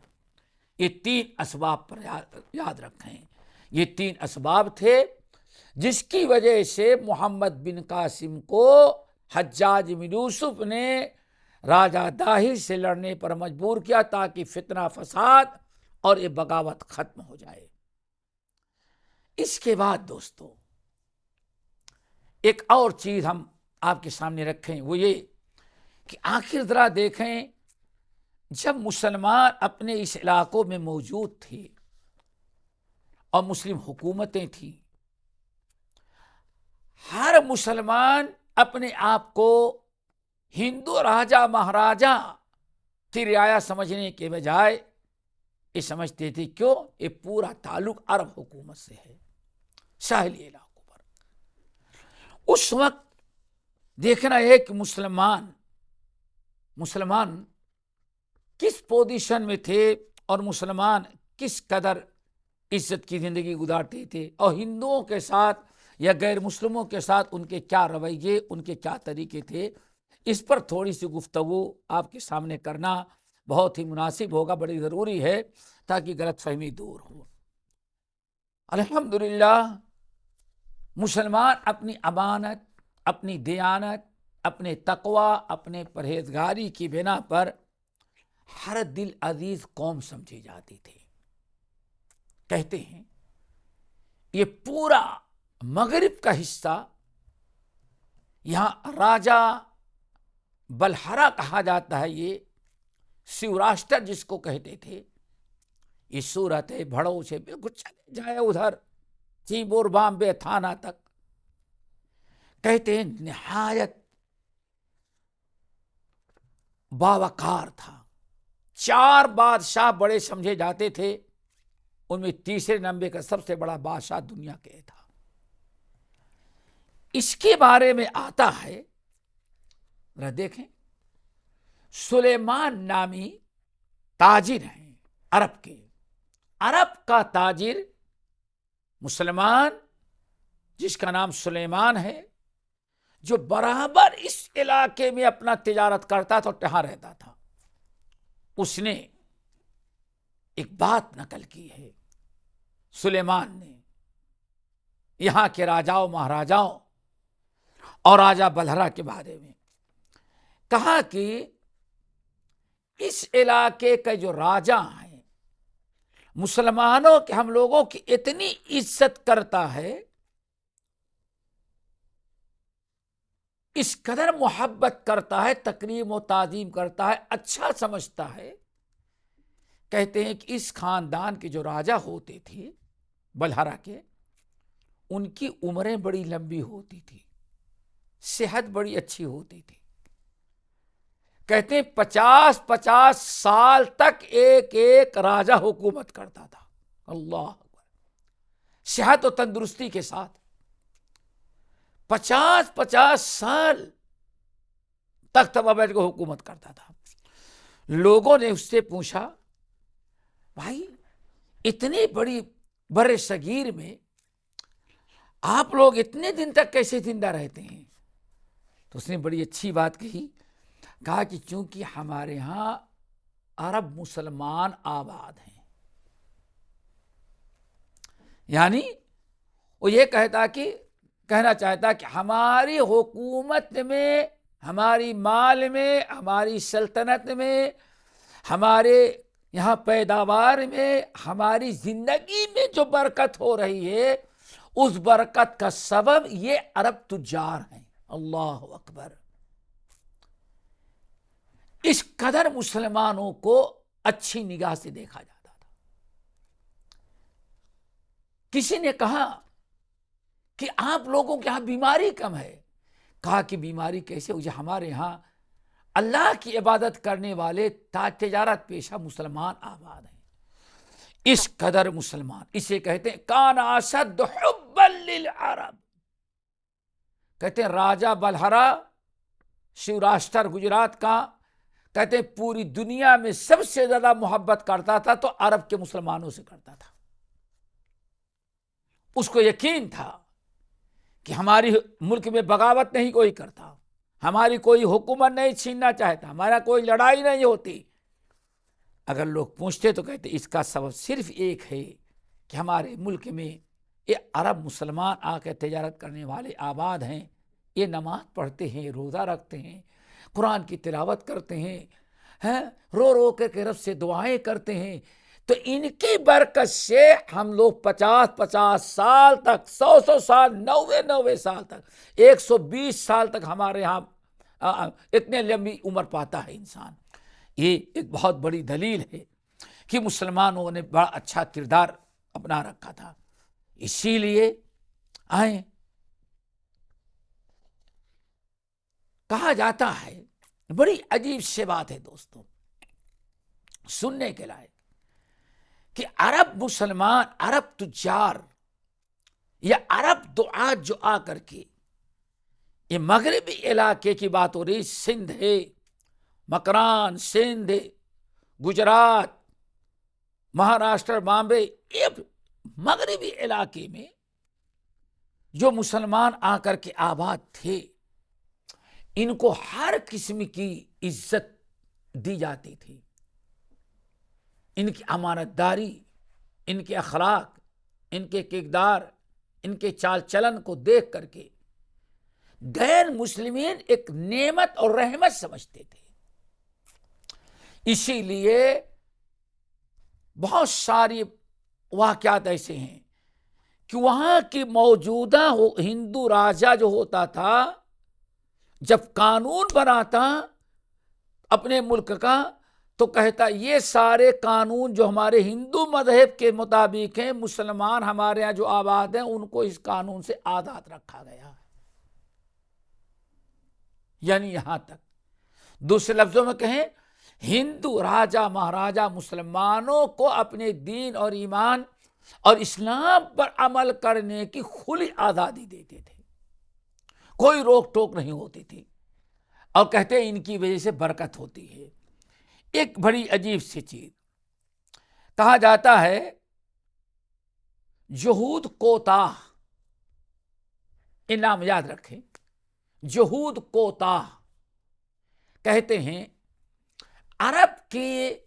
یہ 3 اسباب پر یاد رکھیں، یہ 3 اسباب تھے جس کی وجہ سے محمد بن قاسم کو حجاج بن یوسف نے راجہ داہر سے لڑنے پر مجبور کیا، تاکہ فتنہ فساد اور یہ بغاوت ختم ہو جائے۔ اس کے بعد دوستو ایک اور چیز ہم آپ کے سامنے رکھیں، وہ یہ کہ آخر ذرا دیکھیں، جب مسلمان اپنے اس علاقوں میں موجود تھے اور مسلم حکومتیں تھیں، ہر مسلمان اپنے آپ کو ہندو راجا مہاراجا کی رعایا سمجھنے کے بجائے یہ سمجھتے تھے کیوں یہ پورا تعلق عرب حکومت سے ہے، ساحلی علاقوں پر۔ اس وقت دیکھنا ہے کہ مسلمان کس پوزیشن میں تھے اور مسلمان کس قدر عزت کی زندگی گزارتے تھے، اور ہندوؤں کے ساتھ یا غیر مسلموں کے ساتھ ان کے کیا رویے، ان کے کیا طریقے تھے، اس پر تھوڑی سی گفتگو آپ کے سامنے کرنا بہت ہی مناسب ہوگا، بڑی ضروری ہے تاکہ غلط فہمی دور ہو۔ الحمدللہ مسلمان اپنی امانت، اپنی دیانت، اپنے تقوی، اپنے پرہیزگاری کی بنا پر ہر دل عزیز قوم سمجھی جاتی تھی۔ کہتے ہیں یہ پورا مغرب کا حصہ، یہاں راجا بلہرا کہا جاتا ہے، یہ سوراشٹر جس کو کہتے تھے، یہ سورت ہے بھڑو سے بالکل چلے جائے ادھر چیبور بامبے تھانہ تک، کہتے ہیں نہایت باوقار تھا۔ 4 بادشاہ بڑے سمجھے جاتے تھے، ان میں تیسرے نمبر کا سب سے بڑا بادشاہ دنیا کے تھا۔ اس کے بارے میں آتا ہے، ذرا دیکھیں، سلیمان نامی تاجر ہیں عرب کے، عرب کا تاجر مسلمان جس کا نام سلیمان ہے، جو برابر اس علاقے میں اپنا تجارت کرتا تھا اور ٹہا رہتا تھا، اس نے ایک بات نقل کی ہے سلیمان نے یہاں کے راجاؤں مہاراجاؤں اور راجا بلہرا کے بارے میں، کہا کہ اس علاقے کے جو راجا ہیں مسلمانوں کے، ہم لوگوں کی اتنی عزت کرتا ہے، اس قدر محبت کرتا ہے، تکریم و تعظیم کرتا ہے، اچھا سمجھتا ہے۔ کہتے ہیں کہ اس خاندان کے جو راجا ہوتے تھے بلہرا کے، ان کی عمریں بڑی لمبی ہوتی تھی، صحت بڑی اچھی ہوتی تھی۔ کہتے ہیں 50 سال تک ایک راجا حکومت کرتا تھا، اللہ اکبر، صحت و تندرستی کے ساتھ 50 سال تک تب بیٹھ کے حکومت کرتا تھا۔ لوگوں نے اس سے پوچھا، بھائی اتنی بڑی بر صغیر میں آپ لوگ اتنے دن تک کیسے زندہ رہتے ہیں؟ تو اس نے بڑی اچھی بات کہی، کہا کہ چونکہ ہمارے ہاں عرب مسلمان آباد ہیں، یعنی وہ یہ کہنا چاہتا کہ ہماری حکومت میں، ہماری مال میں، ہماری سلطنت میں، ہمارے یہاں پیداوار میں، ہماری زندگی میں جو برکت ہو رہی ہے، اس برکت کا سبب یہ عرب تجار ہیں۔ اللہ اکبر، اس قدر مسلمانوں کو اچھی نگاہ سے دیکھا جاتا تھا۔ کسی نے کہا کہ آپ لوگوں کے یہاں بیماری کم ہے، کہا کہ بیماری کیسے ہوئی؟ ہمارے ہاں اللہ کی عبادت کرنے والے تجارت پیشہ مسلمان آباد ہیں۔ اس قدر مسلمان، اسے کہتے ہیں کان اشد حبا للعرب، کہتے ہیں راجا بلہرا سوراشٹر گجرات کا، کہتے ہیں پوری دنیا میں سب سے زیادہ محبت کرتا تھا تو عرب کے مسلمانوں سے کرتا تھا۔ اس کو یقین تھا کہ ہماری ملک میں بغاوت نہیں کوئی کرتا، ہماری کوئی حکومت نہیں چھیننا چاہتا، ہمارا کوئی لڑائی نہیں ہوتی۔ اگر لوگ پوچھتے تو کہتے اس کا سبب صرف ایک ہے کہ ہمارے ملک میں یہ عرب مسلمان آ کے تجارت کرنے والے آباد ہیں، یہ نماز پڑھتے ہیں، روزہ رکھتے ہیں، قرآن کی تلاوت کرتے ہیں، رو رو کے رب سے دعائیں کرتے ہیں، تو ان کی برکت سے ہم لوگ 50 سال تک، 100 سال، 90 سال تک، 120 سال تک ہمارے یہاں اتنے لمبی عمر پاتا ہے انسان۔ یہ ایک بہت بڑی دلیل ہے کہ مسلمانوں نے بڑا اچھا کردار اپنا رکھا تھا۔ اسی لیے آئیں کہا جاتا ہے، بڑی عجیب سی بات ہے دوستوں، سننے کے لائق، کہ عرب مسلمان، عرب تجار یا عرب دعات جو آ کر کے، یہ مغربی علاقے کی بات ہو رہی، سندھ ہے، مکران، سندھ، گجرات، مہاراشٹر، بامبے، یہ مغربی علاقے میں جو مسلمان آ کر کے آباد تھے، ان کو ہر قسم کی عزت دی جاتی تھی. ان کی امانت داری، ان کے اخلاق، ان کے کردار، ان کے چال چلن کو دیکھ کر کے غیر مسلمین ایک نعمت اور رحمت سمجھتے تھے. اسی لیے بہت ساری واقعات ایسے ہیں کہ وہاں کی موجودہ ہندو راجا جو ہوتا تھا، جب قانون بناتا اپنے ملک کا، تو کہتا یہ سارے قانون جو ہمارے ہندو مذہب کے مطابق ہیں، مسلمان ہمارے یہاں جو آباد ہیں ان کو اس قانون سے آزاد رکھا گیا ہے. یعنی یہاں تک، دوسرے لفظوں میں کہیں، ہندو راجا مہاراجا مسلمانوں کو اپنے دین اور ایمان اور اسلام پر عمل کرنے کی کھلی آزادی دیتے تھے، کوئی روک ٹوک نہیں ہوتی تھی، اور کہتے ہیں ان کی وجہ سے برکت ہوتی ہے. ایک بڑی عجیب سی چیز کہا جاتا ہے، جہود کوتاہ، یہ نام یاد رکھیں، جہود کوتاہ کہتے ہیں عرب کے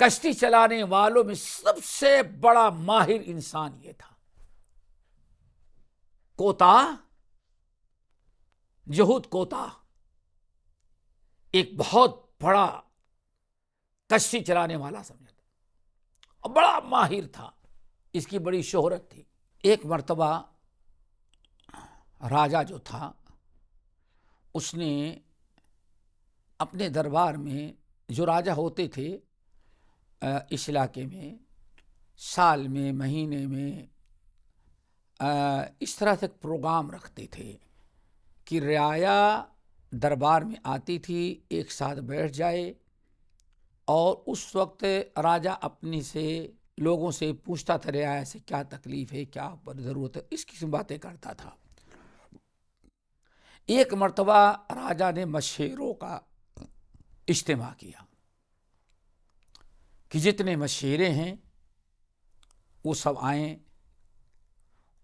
کشتی چلانے والوں میں سب سے بڑا ماہر انسان یہ تھا. کوتاہ، جہود کوتاہ ایک بہت بڑا کشتی چلانے والا سمجھا تھا اور بڑا ماہر تھا، اس کی بڑی شہرت تھی. ایک مرتبہ راجا جو تھا، اس نے اپنے دربار میں، جو راجا ہوتے تھے اس علاقے میں، سال میں، مہینے میں اس طرح سے پروگرام رکھتے تھے کہ رعایا دربار میں آتی تھی، ایک ساتھ بیٹھ جائے، اور اس وقت راجا اپنی سے لوگوں سے پوچھتا تھا رعایا سے کیا تکلیف ہے، کیا ضرورت ہے، اس قسم باتیں کرتا تھا. ایک مرتبہ راجا نے مشیروں کا اجتماع کیا کہ جتنے مشیرے ہیں وہ سب آئیں،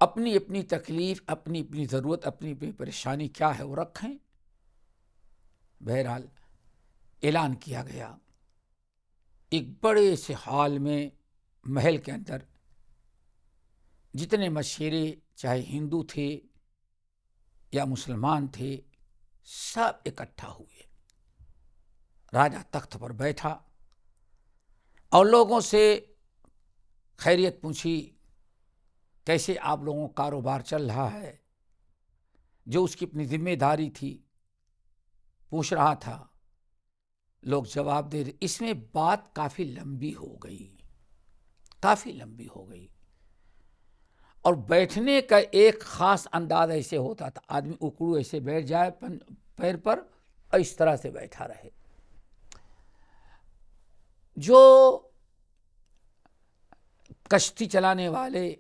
اپنی اپنی تکلیف، اپنی اپنی ضرورت، اپنی اپنی پریشانی کیا ہے وہ رکھیں. بہرحال اعلان کیا گیا. ایک بڑے سے ہال میں، محل کے اندر، جتنے مشیرے چاہے ہندو تھے یا مسلمان تھے، سب اکٹھا ہوئے. راجا تخت پر بیٹھا اور لوگوں سے خیریت پوچھی، کیسے آپ لوگوں کا کاروبار چل رہا ہے، جو اس کی اپنی ذمہ داری تھی پوچھ رہا تھا. لوگ جواب دے رہے. اس میں بات کافی لمبی ہو گئی، کافی لمبی ہو گئی، اور بیٹھنے کا ایک خاص انداز ایسے ہوتا تھا، آدمی اکڑو ایسے بیٹھ جائے پیر پر اور اس طرح سے بیٹھا رہے. جو کشتی چلانے والے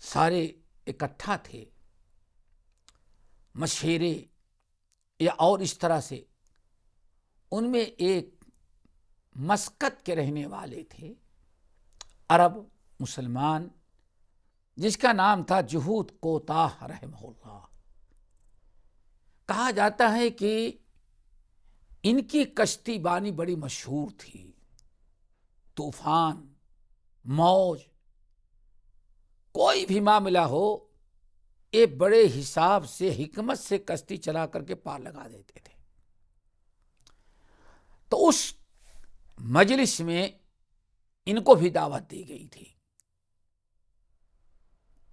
سارے اکٹھا تھے، مشیرے یا اور اس طرح سے، ان میں ایک مسقط کے رہنے والے تھے، عرب مسلمان، جس کا نام تھا جہود کوتاہ رحمہ اللہ. کہا جاتا ہے کہ ان کی کشتی بانی بڑی مشہور تھی. طوفان، موج، کوئی بھی معاملہ ہو، یہ بڑے حساب سے، حکمت سے کشتی چلا کر کے پار لگا دیتے تھے. تو اس مجلس میں ان کو بھی دعوت دی گئی تھی.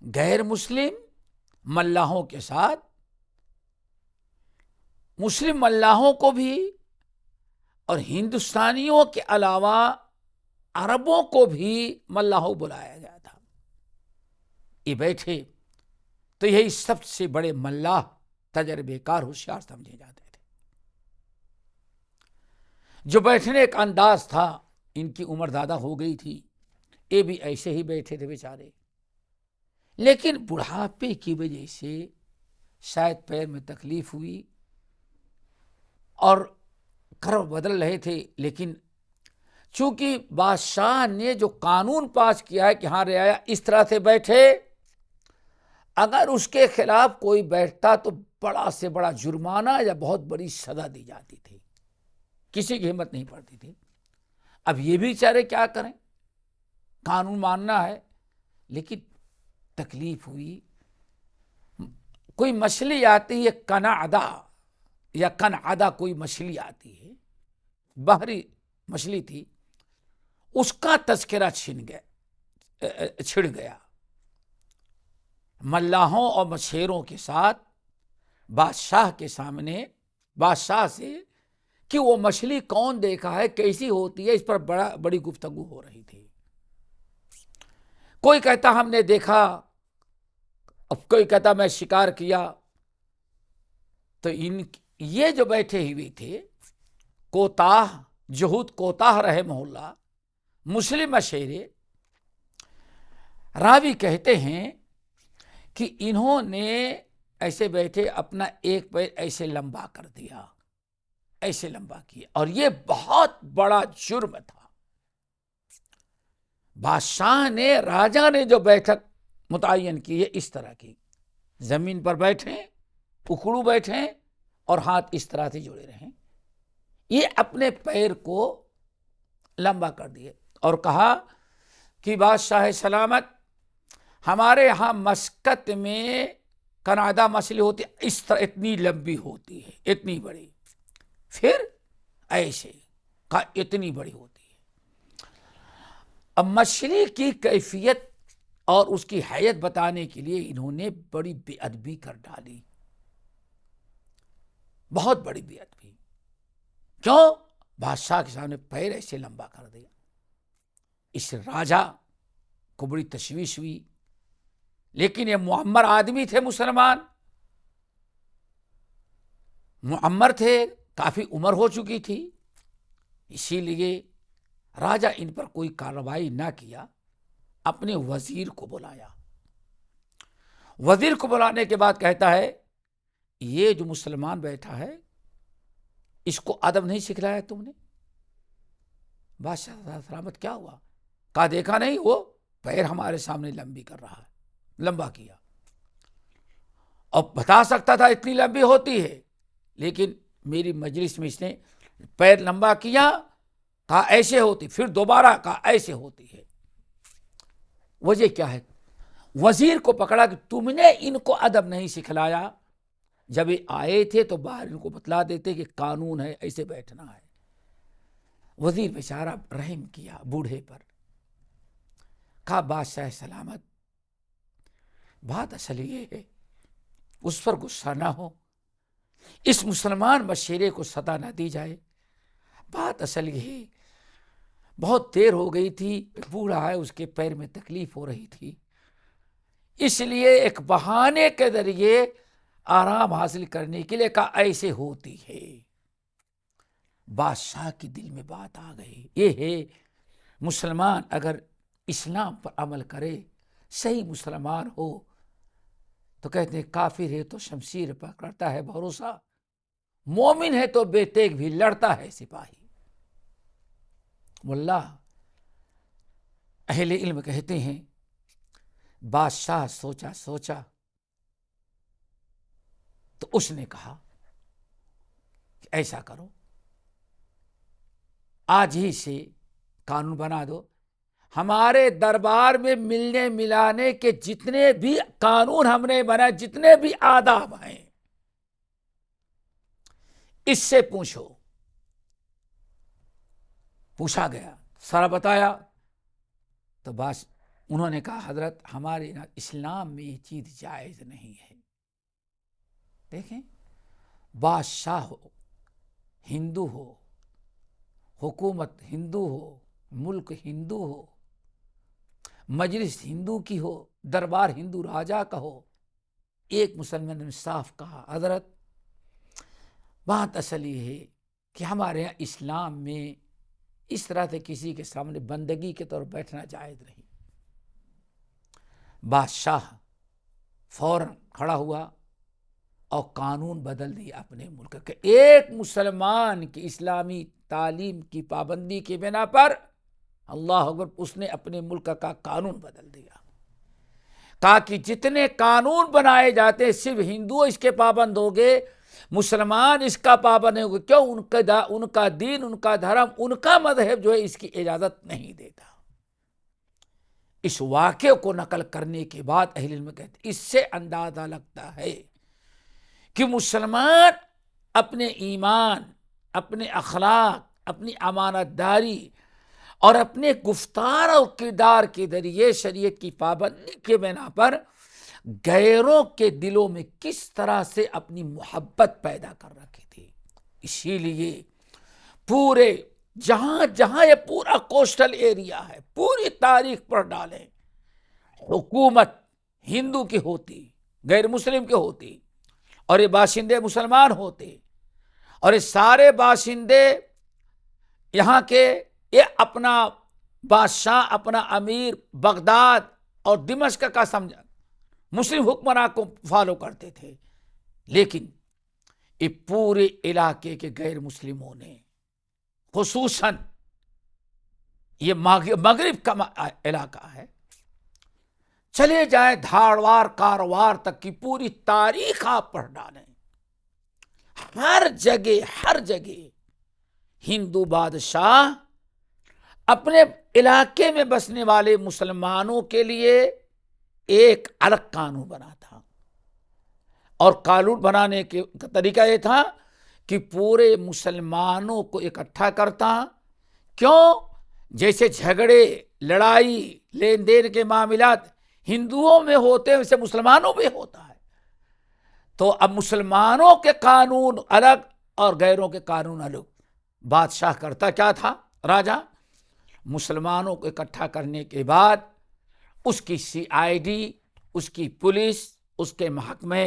غیر مسلم ملاحوں کے ساتھ مسلم ملاحوں کو بھی، اور ہندوستانیوں کے علاوہ عربوں کو بھی ملاحوں بلایا گیا تھا. یہ بیٹھے تو یہی سب سے بڑے ملاح تجربے کار ہوشیار سمجھے جاتے تھے۔ جو بیٹھنے کا انداز تھا، ان کی عمر زیادہ ہو گئی تھی، یہ بھی ایسے ہی بیٹھے تھے بیچارے، لیکن بڑھاپے کی وجہ سے شاید پیر میں تکلیف ہوئی اور کرو بدل رہے تھے، لیکن چونکہ بادشاہ نے جو قانون پاس کیا ہے کہ ہاں رعایا اس طرح سے بیٹھے، اگر اس کے خلاف کوئی بیٹھتا تو بڑا سے بڑا جرمانہ یا بہت بڑی سزا دی جاتی تھی، کسی کی ہمت نہیں پڑتی تھی۔ اب یہ بھی بیچارے کیا کریں، قانون ماننا ہے، لیکن تکلیف ہوئی۔ کوئی مچھلی آتی ہے کنعدہ یا کنعدہ، کوئی مچھلی آتی ہے، بحری مچھلی تھی، اس کا تذکرہ چھڑ گیا ملاحوں اور مچھیروں کے ساتھ بادشاہ کے سامنے، بادشاہ سے، کہ وہ مچھلی کون دیکھا ہے، کیسی ہوتی ہے، اس پر بڑی گفتگو ہو رہی تھی۔ کوئی کہتا ہم نے دیکھا، اب کوئی کہتا میں شکار کیا۔ تو یہ جو بیٹھے ہوئے تھے، کوتاہ جہود کوتاہ رحمہ اللہ، مسلم مشیرے، راوی کہتے ہیں کہ انہوں نے ایسے بیٹھے اپنا ایک پیر ایسے لمبا کر دیا، ایسے لمبا کیا، اور یہ بہت بڑا جرم تھا۔ بادشاہ نے، راجا نے جو بیٹھک متعین کی ہے اس طرح کی، زمین پر بیٹھیں، اکڑو بیٹھیں اور ہاتھ اس طرح سے جڑے رہیں، یہ اپنے پیر کو لمبا کر دیے اور کہا کہ بادشاہ سلامت، ہمارے یہاں مسقط میں کنعدہ مچھلی ہوتی ہے، اس طرح اتنی لمبی ہوتی ہے، اتنی بڑی، پھر ایسے کہا اتنی بڑی ہوتی ہے۔ اب مچھلی کی کیفیت اور اس کی حیت بتانے کے لیے انہوں نے بڑی بے ادبی کر ڈالی، بہت بڑی بے ادبی۔ کیوں؟ بادشاہ کے سامنے پیر ایسے لمبا کر دیا۔ اس راجا کو بڑی تشویش ہوئی، لیکن یہ معمر آدمی تھے، مسلمان معمر تھے، کافی عمر ہو چکی تھی، اسی لیے راجا ان پر کوئی کارروائی نہ کیا، اپنے وزیر کو بلایا۔ وزیر کو بلانے کے بعد کہتا ہے یہ جو مسلمان بیٹھا ہے اس کو ادب نہیں سکھلایا تم نے؟ بادشاہ سلامت کیا ہوا؟ کہا دیکھا نہیں، وہ پیر ہمارے سامنے لمبی کر رہا ہے، لمبا کیا، اب بتا سکتا تھا اتنی لمبی ہوتی ہے، لیکن میری مجلس میں اس نے پیر لمبا کیا، کہا ایسے ہوتی، پھر دوبارہ کہا ایسے ہوتی ہے۔ وجہ کیا ہے؟ وزیر کو پکڑا کہ تم نے ان کو ادب نہیں سکھلایا، جب یہ آئے تھے تو باہر ان کو بتلا دیتے کہ قانون ہے، ایسے بیٹھنا ہے۔ وزیر بیچارہ رحم کیا بوڑھے پر، کہا بادشاہ سلامت، بات اصل یہ ہے، اس پر غصہ نہ ہو، اس مسلمان مشیرے کو سزا نہ دی جائے، بات اصل یہ ہے، بہت دیر ہو گئی تھی، بوڑھا ہے، اس کے پیر میں تکلیف ہو رہی تھی، اس لیے ایک بہانے کے ذریعے آرام حاصل کرنے کے لیے کہا ایسے ہوتی ہے۔ بادشاہ کی دل میں بات آ گئی، یہ ہے مسلمان اگر اسلام پر عمل کرے، صحیح مسلمان ہو، تو کہتے ہیں کافر ہے تو شمشیر پر کرتا ہے بھروسہ، مومن ہے تو بے تیغ بھی لڑتا ہے سپاہی۔ واللہ اہل علم کہتے ہیں بادشاہ سوچا تو اس نے کہا کہ ایسا کرو، آج ہی سے قانون بنا دو، ہمارے دربار میں ملنے ملانے کے جتنے بھی قانون ہم نے بنائے، جتنے بھی آداب ہیں، اس سے پوچھو۔ پوچھا گیا، سارا بتایا، تو بس انہوں نے کہا حضرت ہمارے اسلام میں یہ چیز جائز نہیں ہے۔ دیکھیں، بادشاہ ہو، ہندو ہو، حکومت ہندو ہو، ملک ہندو ہو، مجلس ہندو کی ہو، دربار ہندو راجا کا ہو، ایک مسلمان نے صاف کہا، حضرت بات اصل یہ ہے کہ ہمارے یہاں اسلام میں اس طرح سے کسی کے سامنے بندگی کے طور بیٹھنا جائز نہیں۔ بادشاہ فوراً کھڑا ہوا اور قانون بدل دیا اپنے ملک کے، ایک مسلمان کی اسلامی تعلیم کی پابندی کی بنا پر اللہ اکبر اس نے اپنے ملک کا قانون بدل دیا، کہا کہ جتنے قانون بنائے جاتے ہیں صرف ہندو اس کے پابند ہو گے، مسلمان اس کا پابند نہیں ہوگا، کیوں؟ ان کا دین، ان کا دھرم، ان کا مذہب جو ہے اس کی اجازت نہیں دیتا۔ اس واقعے کو نقل کرنے کے بعد اہل علم کہتے ہیں اس سے اندازہ لگتا ہے کہ مسلمان اپنے ایمان، اپنے اخلاق، اپنی امانت داری اور اپنے گفتار اور کردار کے ذریعے شریعت کی پابندی کے بنا پر غیروں کے دلوں میں کس طرح سے اپنی محبت پیدا کر رکھی تھی۔ اسی لیے پورے جہاں جہاں یہ پورا کوسٹل ایریا ہے، پوری تاریخ پر ڈالیں، حکومت ہندو کی ہوتی، غیر مسلم کی ہوتی، اور یہ باشندے مسلمان ہوتے، اور یہ سارے باشندے یہاں کے یہ اپنا بادشاہ، اپنا امیر بغداد اور دمشق کا سمجھا مسلم حکمراں کو فالو کرتے تھے، لیکن یہ پورے علاقے کے غیر مسلموں نے، خصوصاً یہ مغرب کا علاقہ ہے، چلے جائیں دھاڑوار کاروار تک کی پوری تاریخ آپ پڑھ ڈالیں، ہر جگہ ہندو بادشاہ اپنے علاقے میں بسنے والے مسلمانوں کے لیے ایک الگ قانون بنا تھا، اور قانون بنانے کا طریقہ یہ تھا کہ پورے مسلمانوں کو اکٹھا کرتا، کیوں؟ جیسے جھگڑے، لڑائی، لین دین کے معاملات ہندوؤں میں ہوتے ہیں ویسے مسلمانوں میں ہوتا ہے، تو اب مسلمانوں کے قانون الگ اور غیروں کے قانون الگ۔ بادشاہ کرتا کیا تھا؟ راجہ مسلمانوں کو اکٹھا کرنے کے بعد اس کی CID، اس کی پولیس، اس کے محکمہ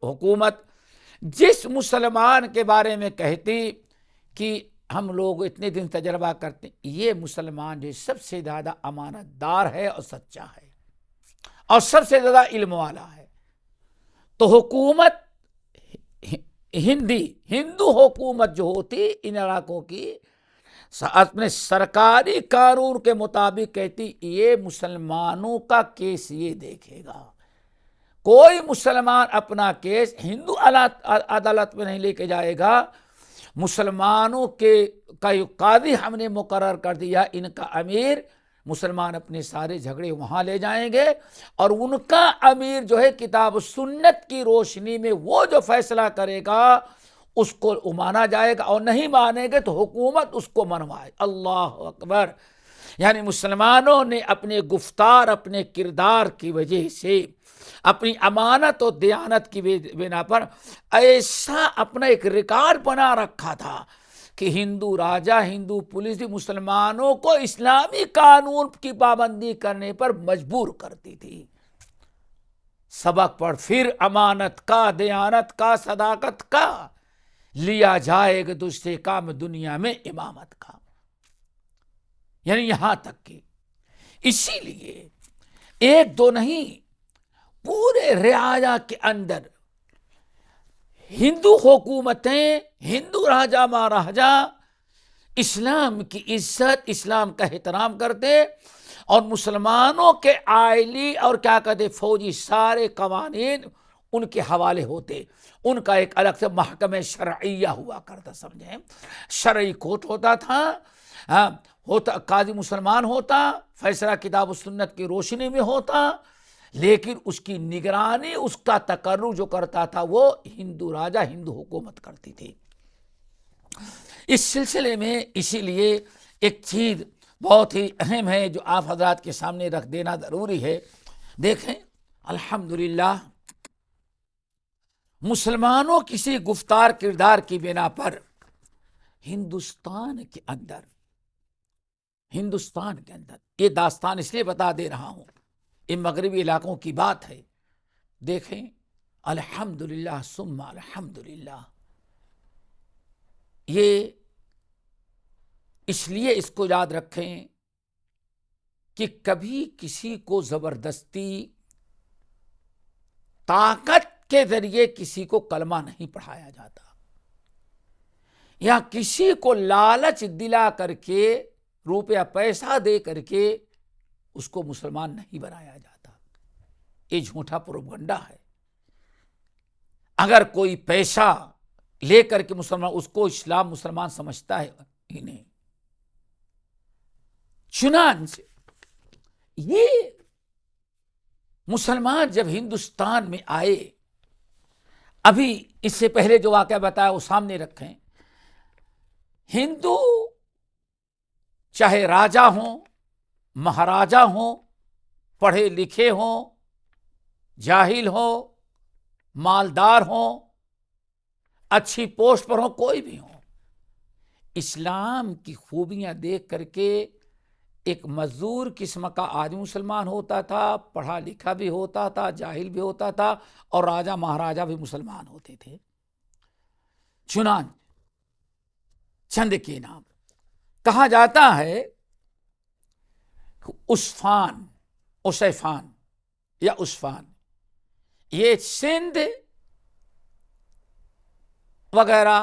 حکومت جس مسلمان کے بارے میں کہتی کہ ہم لوگ اتنے دن تجربہ کرتے ہیں یہ مسلمان جو سب سے زیادہ امانت دار ہے اور سچا ہے اور سب سے زیادہ علم والا ہے، تو حکومت ہندو حکومت جو ہوتی ان علاقوں کی اپنے سرکاری قانون کے مطابق کہتی یہ مسلمانوں کا کیس یہ دیکھے گا، کوئی مسلمان اپنا کیس ہندو عدالت میں نہیں لے کے جائے گا، مسلمانوں کے قاضی ہم نے مقرر کر دیا، ان کا امیر، مسلمان اپنے سارے جھگڑے وہاں لے جائیں گے، اور ان کا امیر جو ہے کتاب سنت کی روشنی میں وہ جو فیصلہ کرے گا اس کو مانا جائے گا، اور نہیں مانے گے تو حکومت اس کو منوائے۔ اللہ اکبر! یعنی مسلمانوں نے اپنے گفتار، اپنے کردار کی وجہ سے، اپنی امانت اور دیانت کی بنا پر ایسا اپنا ایک ریکارڈ بنا رکھا تھا کہ ہندو راجہ، ہندو پولیس بھی مسلمانوں کو اسلامی قانون کی پابندی کرنے پر مجبور کرتی تھی۔ سبق پڑھ پھر امانت کا، دیانت کا، صداقت کا لیا جائے گا دوسرے کام دنیا میں امامت کا، یعنی یہاں تک کہ اسی لیے ایک دو نہیں پورے ریاض کے اندر ہندو حکومتیں، ہندو راجہ مہاراجا اسلام کی عزت، اسلام کا احترام کرتے، اور مسلمانوں کے آئلی اور کیا کہتے فوجی سارے قوانین ان کے حوالے ہوتے، ان کا ایک الگ سے محکمہ شرعیہ ہوا کرتا، سمجھیں شرعی کورٹ ہوتا تھا، قاضی مسلمان ہوتا، فیصلہ کتاب و سنت کی روشنی میں ہوتا، لیکن اس کی نگرانی، اس کا تقرر جو کرتا تھا وہ ہندو راجہ، ہندو حکومت کرتی تھی۔ اس سلسلے میں اسی لیے ایک چیز بہت ہی اہم ہے جو آپ حضرات کے سامنے رکھ دینا ضروری ہے۔ دیکھیں الحمدللہ مسلمانوں کسی گفتار کردار کی بنا پر ہندوستان کے اندر یہ داستان اس لیے بتا دے رہا ہوں، یہ مغربی علاقوں کی بات ہے۔ دیکھیں الحمدللہ ثم الحمدللہ. یہ اس لیے اس کو یاد رکھیں کہ کبھی کسی کو زبردستی طاقت کے ذریعے کسی کو کلمہ نہیں پڑھایا جاتا، یا کسی کو لالچ دلا کر کے روپیہ پیسہ دے کر کے اس کو مسلمان نہیں بنایا جاتا. یہ جھوٹا پروپگنڈا ہے. اگر کوئی پیسہ لے کر کے مسلمان، اس کو اسلام مسلمان سمجھتا ہے ہی نہیں. چنانچہ یہ مسلمان جب ہندوستان میں آئے، ابھی اس سے پہلے جو واقعہ بتایا وہ سامنے رکھیں. ہندو چاہے راجا ہوں، مہاراجا ہوں، پڑھے لکھے ہوں، جاہل ہوں، مالدار ہوں، اچھی پوسٹ پر ہوں، کوئی بھی ہوں، اسلام کی خوبیاں دیکھ کر کے ایک مزدور قسم کا آدمی مسلمان ہوتا تھا، پڑھا لکھا بھی ہوتا تھا، جاہل بھی ہوتا تھا، اور راجا مہاراجا بھی مسلمان ہوتے تھے. چنانچہ چند کے نام کہا جاتا ہے عصفان یا عصفان، یہ سندھ وغیرہ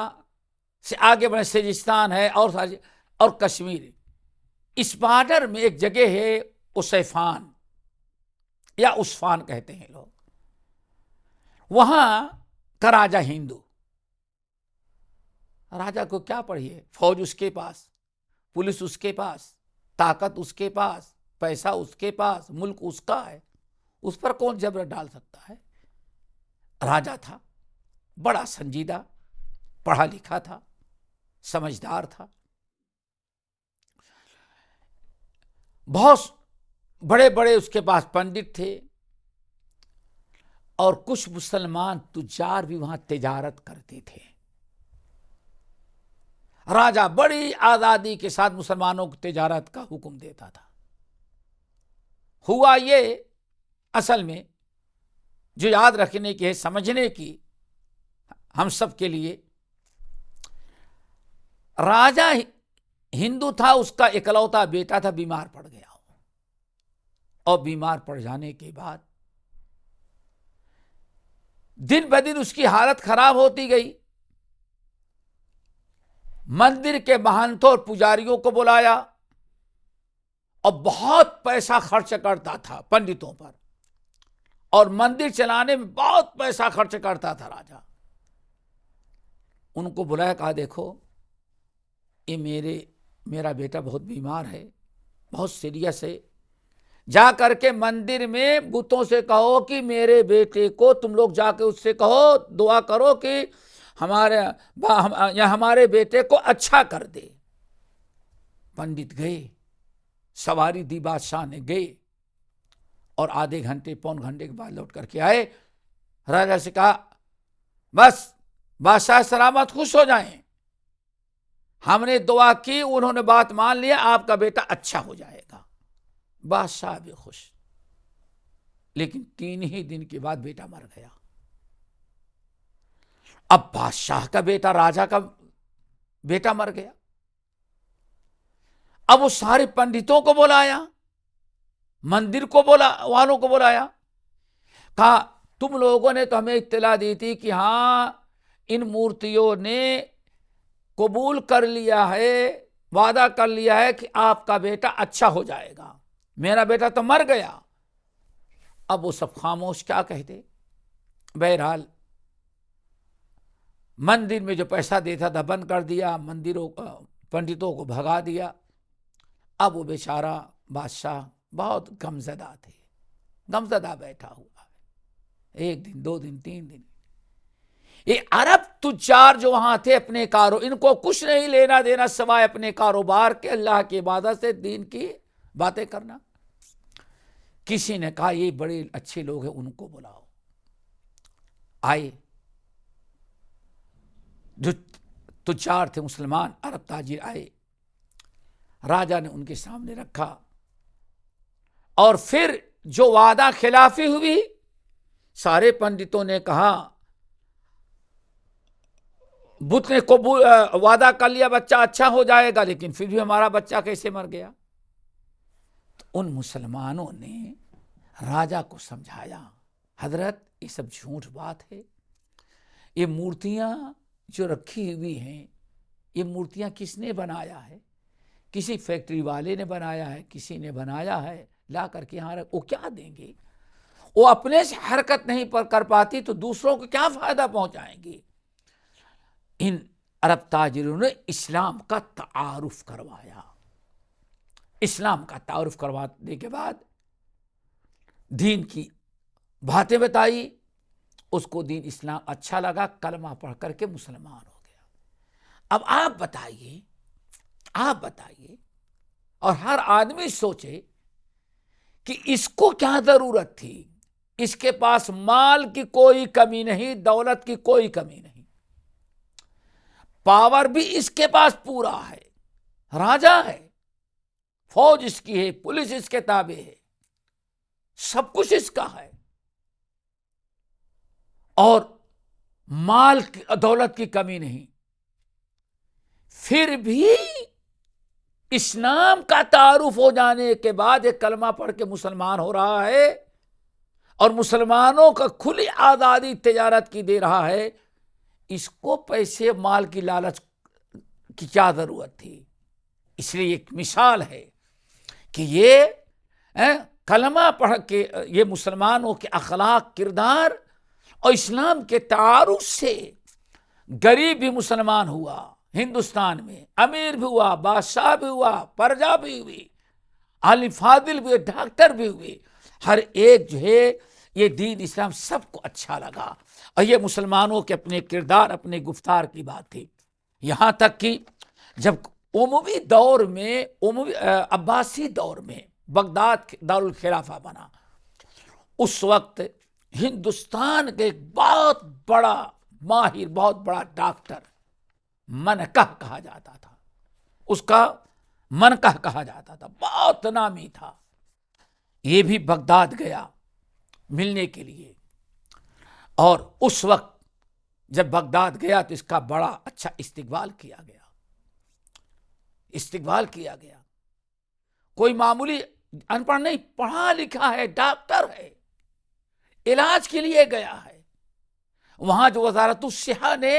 سے آگے بڑھے سیجستان ہے اور کشمیر، اس بارڈر میں ایک جگہ ہے عصفان یا عصفان کہتے ہیں لوگ. وہاں کا راجا ہندو. راجا کو کیا پڑھیے، فوج اس کے پاس، پولیس اس کے پاس، طاقت اس کے پاس، پیسہ اس کے پاس، ملک اس کا ہے، اس پر کون جبر ڈال سکتا ہے. راجا تھا، بڑا سنجیدہ، پڑھا لکھا تھا، سمجھدار تھا. بہت بڑے بڑے اس کے پاس پنڈت تھے، اور کچھ مسلمان تجار بھی وہاں تجارت کرتے تھے. راجا بڑی آزادی کے ساتھ مسلمانوں کو تجارت کا حکم دیتا تھا. ہوا یہ اصل میں جو یاد رکھنے کی ہے، سمجھنے کی ہم سب کے لیے، راجا ہندو تھا، اس کا اکلوتا بیٹا تھا، بیمار پڑ گیا، اور بیمار پڑ جانے کے بعد دن بدن اس کی حالت خراب ہوتی گئی. مندر کے مہنتوں اور پجاریوں کو بلایا، اور بہت پیسہ خرچ کرتا تھا پنڈتوں پر، اور مندر چلانے میں بہت پیسہ خرچ کرتا تھا راجا. ان کو بلایا، کہا دیکھو یہ میرا بیٹا بہت بیمار ہے، بہت سیریس ہے، جا کر کے مندر میں بتوں سے کہو کہ میرے بیٹے کو، تم لوگ جا کے اس سے کہو، دعا کرو کہ ہمارے بیٹے کو اچھا کر دے. پنڈت گئے، سواری دی بادشاہ نے، گئے، اور آدھے گھنٹے پون گھنٹے کے بعد لوٹ کر کے آئے. راجا سے کہا بس بادشاہ سلامت، خوش ہو جائیں، ہم نے دعا کی، انہوں نے بات مان لیا، آپ کا بیٹا اچھا ہو جائے گا. بادشاہ بھی خوش. لیکن 3 ہی دن کے بعد بیٹا مر گیا. اب بادشاہ کا بیٹا، راجا کا بیٹا مر گیا. اب وہ سارے پنڈتوں کو بلایا، مندر کو والوں کو بلایا، کہا تم لوگوں نے تو ہمیں اطلاع دی تھی کہ ہاں ان مورتیوں نے قبول کر لیا ہے، وعدہ کر لیا ہے کہ آپ کا بیٹا اچھا ہو جائے گا، میرا بیٹا تو مر گیا. اب وہ سب خاموش، کیا کہتے. بہرحال مندر میں جو پیسہ دیتا تھا بند کر دیا، پنڈتوں کو بھگا دیا. اب وہ بیچارہ بادشاہ بہت غمزدہ تھے، غمزدہ بیٹھا ہوا ہے. 1 دن 2 دن 3 دن. یہ عرب تجار جو وہاں تھے، اپنے ان کو کچھ نہیں لینا دینا سوائے اپنے کاروبار کے، اللہ کی عبادت سے، دین کی باتیں کرنا. کسی نے کہا یہ بڑے اچھے لوگ ہیں، ان کو بلاؤ. آئے جو تجار تھے، مسلمان عرب تاجر آئے، راجا نے ان کے سامنے رکھا، اور پھر جو وعدہ خلافی ہوئی سارے پنڈتوں نے کہا بت نے وعدہ کر لیا بچہ اچھا ہو جائے گا، لیکن پھر بھی ہمارا بچہ کیسے مر گیا؟ تو ان مسلمانوں نے راجا کو سمجھایا، حضرت یہ سب جھوٹ بات ہے، یہ مورتیاں جو رکھی ہوئی ہیں، یہ مورتیاں کس نے بنایا ہے؟ کسی فیکٹری والے نے بنایا ہے، کسی نے بنایا ہے، لا کر کے یہاں وہ کیا دیں گے؟ وہ اپنے سے حرکت نہیں کر پاتی تو دوسروں کو کیا فائدہ پہنچائیں گے؟ ان عرب تاجروں نے اسلام کا تعارف کروایا، اسلام کا تعارف کروانے کے بعد دین کی باتیں بتائی، اس کو دین اسلام اچھا لگا، کلمہ پڑھ کر کے مسلمان ہو گیا۔ اب آپ بتائیے اور ہر آدمی سوچے کہ اس کو کیا ضرورت تھی؟ اس کے پاس مال کی کوئی کمی نہیں، دولت کی کوئی کمی نہیں، پاور بھی اس کے پاس پورا ہے، راجا ہے، فوج اس کی ہے، پولیس اس کے تابع ہے، سب کچھ اس کا ہے، اور مال دولت کی کمی نہیں، پھر بھی اسلام کا تعارف ہو جانے کے بعد ایک کلمہ پڑھ کے مسلمان ہو رہا ہے اور مسلمانوں کا کھلی آزادی تجارت کی دے رہا ہے، اس کو پیسے مال کی لالچ کی کیا ضرورت تھی؟ اس لیے ایک مثال ہے کہ یہ کلمہ پڑھ کے یہ مسلمانوں کے اخلاق، کردار اور اسلام کے تعارف سے غریب بھی مسلمان ہوا، ہندوستان میں امیر بھی ہوا، بادشاہ بھی ہوا، پرجا بھی ہوئی، عالم فاضل بھی ہوئے، ڈاکٹر بھی ہوئے، ہر ایک جو ہے یہ دین اسلام سب کو اچھا لگا، اور یہ مسلمانوں کے اپنے کردار، اپنے گفتار کی بات تھی۔ یہاں تک کہ جب اموی دور میں، عباسی دور میں بغداد دارالخلافہ بنا، اس وقت ہندوستان کے ایک بہت بڑا ماہر، بہت بڑا ڈاکٹر منکہ کہا جاتا تھا، اس کا منکہ کہا جاتا تھا، بہت نامی تھا، یہ بھی بغداد گیا ملنے کے لیے، اور اس وقت جب بغداد گیا تو اس کا بڑا اچھا استقبال کیا گیا، کوئی معمولی ان پڑھ نہیں، پڑھا لکھا ہے، ڈاکٹر ہے، علاج کے لیے گیا ہے۔ وہاں جو وزارت الصحہ نے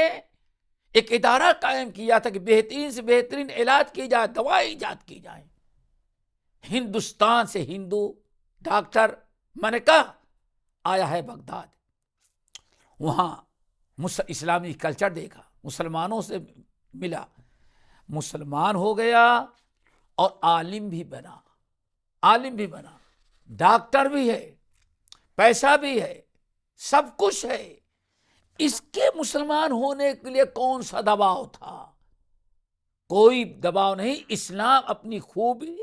ایک ادارہ قائم کیا تھا کہ بہترین سے بہترین علاج کی جائے، دوائی ایجاد کی جائے، ہندوستان سے ہندو ڈاکٹر منکہ آیا ہے بغداد، وہاں اسلامی کلچر دیکھا، مسلمانوں سے ملا، مسلمان ہو گیا اور عالم بھی بنا، ڈاکٹر بھی ہے، پیسہ بھی ہے، سب کچھ ہے، اس کے مسلمان ہونے کے لیے کون سا دباؤ تھا؟ کوئی دباؤ نہیں، اسلام اپنی خوبی،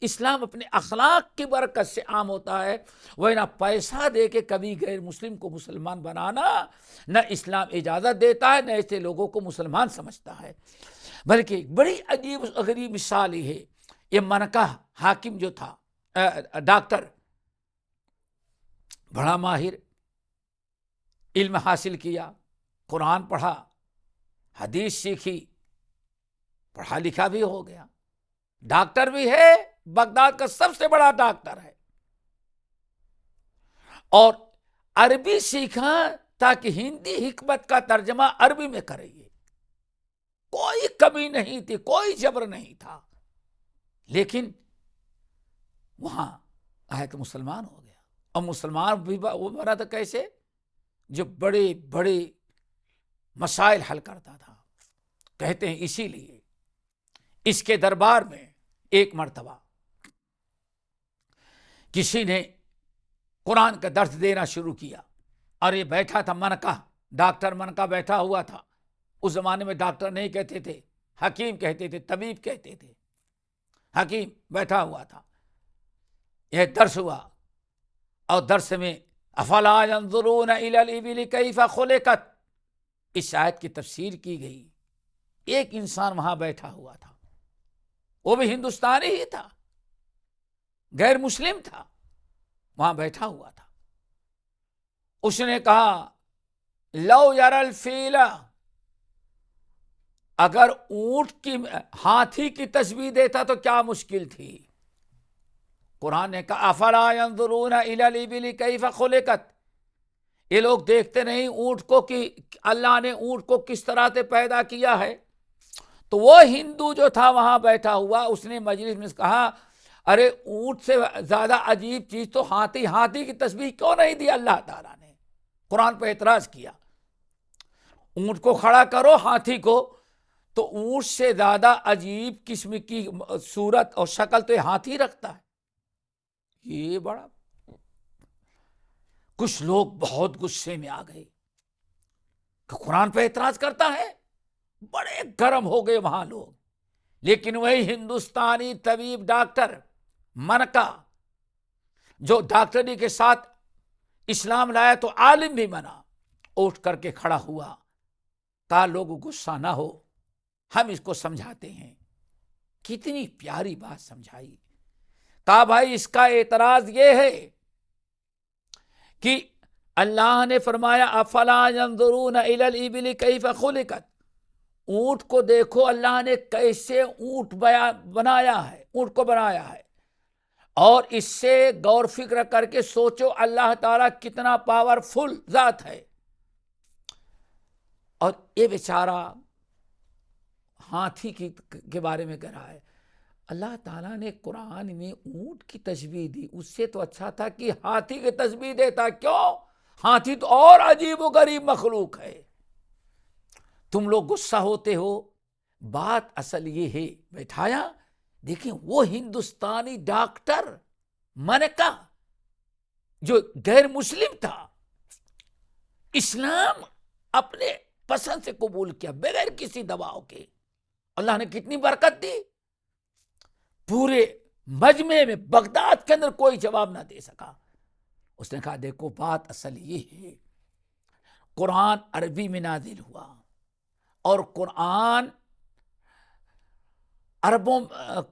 اسلام اپنے اخلاق کی برکت سے عام ہوتا ہے، وہ نہ پیسہ دے کے کبھی غیر مسلم کو مسلمان بنانا، نہ اسلام اجازت دیتا ہے، نہ ایسے لوگوں کو مسلمان سمجھتا ہے، بلکہ بڑی عجیب غریب مثال ہی ہے۔ یہ منکہ حاکم جو تھا، ڈاکٹر، بڑا ماہر، علم حاصل کیا، قرآن پڑھا، حدیث سیکھی، پڑھا لکھا بھی ہو گیا، ڈاکٹر بھی ہے، بغداد کا سب سے بڑا ڈاکٹر ہے، اور عربی سیکھا تاکہ ہندی حکمت کا ترجمہ عربی میں کرے، کوئی کمی نہیں تھی، کوئی جبر نہیں تھا، لیکن وہاں آئے تو مسلمان ہو گیا، اور مسلمان بھی وہ بنا تھا کیسے؟ جو بڑے بڑے مسائل حل کرتا تھا۔ کہتے ہیں اسی لیے اس کے دربار میں ایک مرتبہ کسی نے قرآن کا درس دینا شروع کیا، اور یہ بیٹھا تھا منکہ، ڈاکٹر منکہ بیٹھا ہوا تھا، اس زمانے میں ڈاکٹر نہیں کہتے تھے، حکیم کہتے تھے، طبیب کہتے تھے، حکیم بیٹھا ہوا تھا، یہ درس ہوا، اور درس میں افلا ينظرون الى الابل كيف خلقت، اس آیت کی تفسیر کی گئی، ایک انسان وہاں بیٹھا ہوا تھا، وہ بھی ہندوستانی ہی تھا، غیر مسلم تھا، وہاں بیٹھا ہوا تھا، اس نے کہا لو یر الفیل، اگر اونٹ کی ہاتھی کی تشبیہ دیتا تو کیا مشکل تھی. قرآن نے کہا افلا ينظرون الى الابل کیف خلقت، یہ لوگ دیکھتے نہیں اونٹ کو کہ اللہ نے اونٹ کو کس طرح سے پیدا کیا ہے. تو وہ ہندو جو تھا وہاں بیٹھا ہوا، اس نے مجلس میں کہا ارے اونٹ سے زیادہ عجیب چیز تو ہاتھی، ہاتھی کی تشبیہ کیوں نہیں دی اللہ تعالیٰ نے؟ قرآن پہ اعتراض کیا. اونٹ کو کھڑا کرو ہاتھی کو، تو اونٹ سے زیادہ عجیب قسم کی صورت اور شکل تو یہ ہاتھی رکھتا ہے. یہ بڑا، کچھ لوگ بہت غصے میں آ گئے کہ قرآن پہ اعتراض کرتا ہے، بڑے گرم ہو گئے وہاں لوگ. لیکن وہی ہندوستانی طبیب ڈاکٹر منکا، جو ڈاکٹری کے ساتھ اسلام لایا تو عالم بھی بنا، اٹھ کر کے کھڑا ہوا. کہا لوگ غصہ نہ ہو، ہم اس کو سمجھاتے ہیں. کتنی پیاری بات سمجھائی. کہا بھائی اس کا اعتراض یہ ہے کہ اللہ نے فرمایا افلا ينظرون الى الابل کیف خلقت، اونٹ کو دیکھو اللہ نے کیسے اونٹ بنایا ہے، اونٹ کو بنایا ہے. اور اس سے غور فکر کر کے سوچو اللہ تعالیٰ کتنا پاورفل ذات ہے. اور یہ بیچارہ ہاتھی کے بارے میں کہہ رہا ہے. اللہ تعالیٰ نے قرآن میں اونٹ کی تشبیہ دی، اس سے تو اچھا تھا کہ ہاتھی کی تشبیہ دیتا. کیوں؟ ہاتھی تو اور عجیب و غریب مخلوق ہے. تم لوگ غصہ ہوتے ہو، بات اصل یہ ہے. بیٹھایا، دیکھیں وہ ہندوستانی ڈاکٹر منکا جو غیر مسلم تھا، اسلام اپنے پسند سے قبول کیا بغیر کسی دباؤ کے. اللہ نے کتنی برکت دی. پورے مجمع میں بغداد کے اندر کوئی جواب نہ دے سکا. اس نے کہا دیکھو بات اصل یہ ہے، قرآن عربی میں نازل ہوا، اور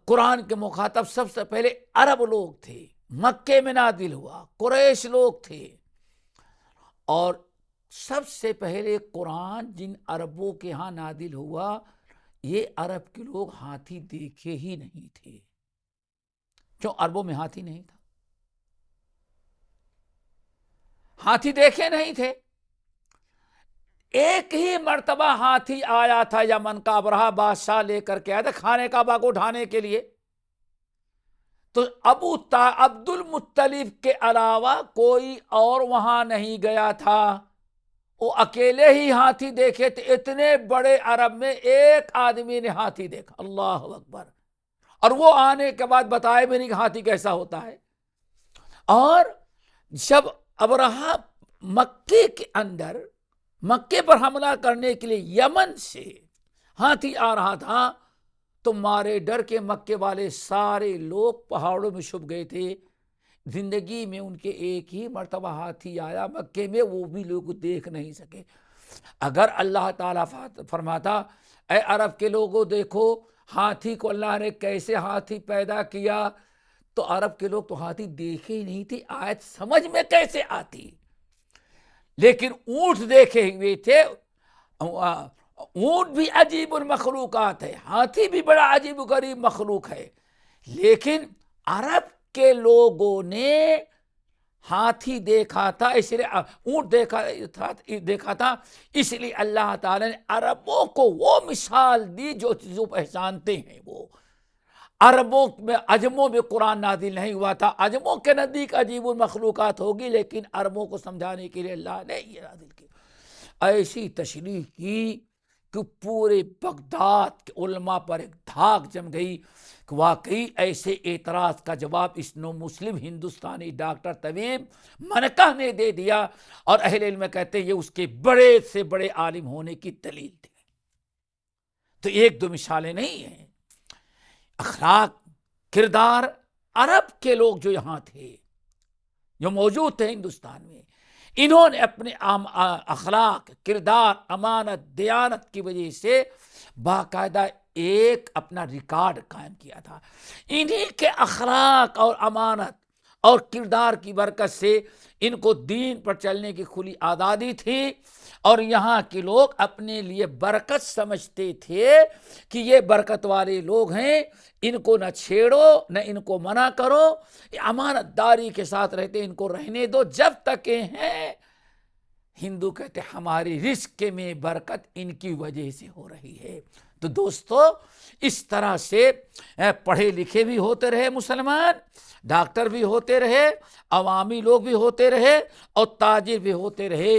قرآن کے مخاطب سب سے پہلے عرب لوگ تھے. مکے میں نازل ہوا، قریش لوگ تھے. اور سب سے پہلے قرآن جن عربوں کے ہاں نازل ہوا، یہ عرب کے لوگ ہاتھی دیکھے ہی نہیں تھے. کیوں؟ عربوں میں ہاتھی نہیں تھا، ہاتھی دیکھے نہیں تھے. ایک ہی مرتبہ ہاتھی آیا تھا یمن کا، ابرہہ بادشاہ لے کر کے آیا تھا خانے کعبہ کو اٹھانے کے لیے. تو عبد المطلب کے علاوہ کوئی اور وہاں نہیں گیا تھا. وہ اکیلے ہی ہاتھی دیکھے تھے. اتنے بڑے عرب میں ایک آدمی نے ہاتھی دیکھا. اللہ اکبر. اور وہ آنے کے بعد بتائے بھی نہیں کہ ہاتھی کیسا ہوتا ہے. اور جب ابرہہ مکے پر حملہ کرنے کے لیے یمن سے ہاتھی آ رہا تھا، تو مارے ڈر کے مکے والے سارے لوگ پہاڑوں میں چھپ گئے تھے. زندگی میں ان کے ایک ہی مرتبہ ہاتھی آیا مکے میں، وہ بھی لوگ دیکھ نہیں سکے. اگر اللہ تعالیٰ فرماتا اے عرب کے لوگوں دیکھو ہاتھی کو اللہ نے کیسے ہاتھی پیدا کیا، تو عرب کے لوگ تو ہاتھی دیکھے ہی نہیں تھے، آیت سمجھ میں کیسے آتی. لیکن اونٹ دیکھے ہوئے تھے. اونٹ بھی عجیب المخلوقات ہے، ہاتھی بھی بڑا عجیب و غریب مخلوق ہے. لیکن عرب کے لوگوں نے ہاتھی دیکھا تھا، اس لیے اونٹ دیکھا تھا، اس لیے اللہ تعالی نے عربوں کو وہ مثال دی جو چیزوں پہچانتے ہیں. وہ عربوں میں، عجموں میں قرآن نازل نہیں ہوا تھا. عجموں کے نزدیک عجیب المخلوقات ہوگی، لیکن عربوں کو سمجھانے کے لیے اللہ نے یہ نازل کی. ایسی تشریح کی کہ پورے بغداد کے علماء پر ایک دھاک جم گئی کہ واقعی ایسے اعتراض کا جواب اس نو مسلم ہندوستانی ڈاکٹر طبیب منکا نے دے دیا. اور اہل علم کہتے ہیں یہ اس کے بڑے سے بڑے عالم ہونے کی دلیل تھی. تو ایک دو مثالیں نہیں ہیں. اخلاق، کردار، عرب کے لوگ جو یہاں تھے، جو موجود تھے ہندوستان میں، انہوں نے اپنے اخلاق، کردار، امانت، دیانت کی وجہ سے باقاعدہ ایک اپنا ریکارڈ قائم کیا تھا. انہی کے اخلاق اور امانت اور کردار کی برکت سے ان کو دین پر چلنے کی کھلی آزادی تھی، اور یہاں کے لوگ اپنے لیے برکت سمجھتے تھے کہ یہ برکت والے لوگ ہیں، ان کو نہ چھیڑو نہ ان کو منع کرو، امانت داری کے ساتھ رہتے، ان کو رہنے دو جب تک یہ ہیں۔ ہندو کہتے ہماری رزق میں برکت ان کی وجہ سے ہو رہی ہے۔ تو دوستو، اس طرح سے پڑھے لکھے بھی ہوتے رہے مسلمان، ڈاکٹر بھی ہوتے رہے، عوامی لوگ بھی ہوتے رہے، اور تاجر بھی ہوتے رہے،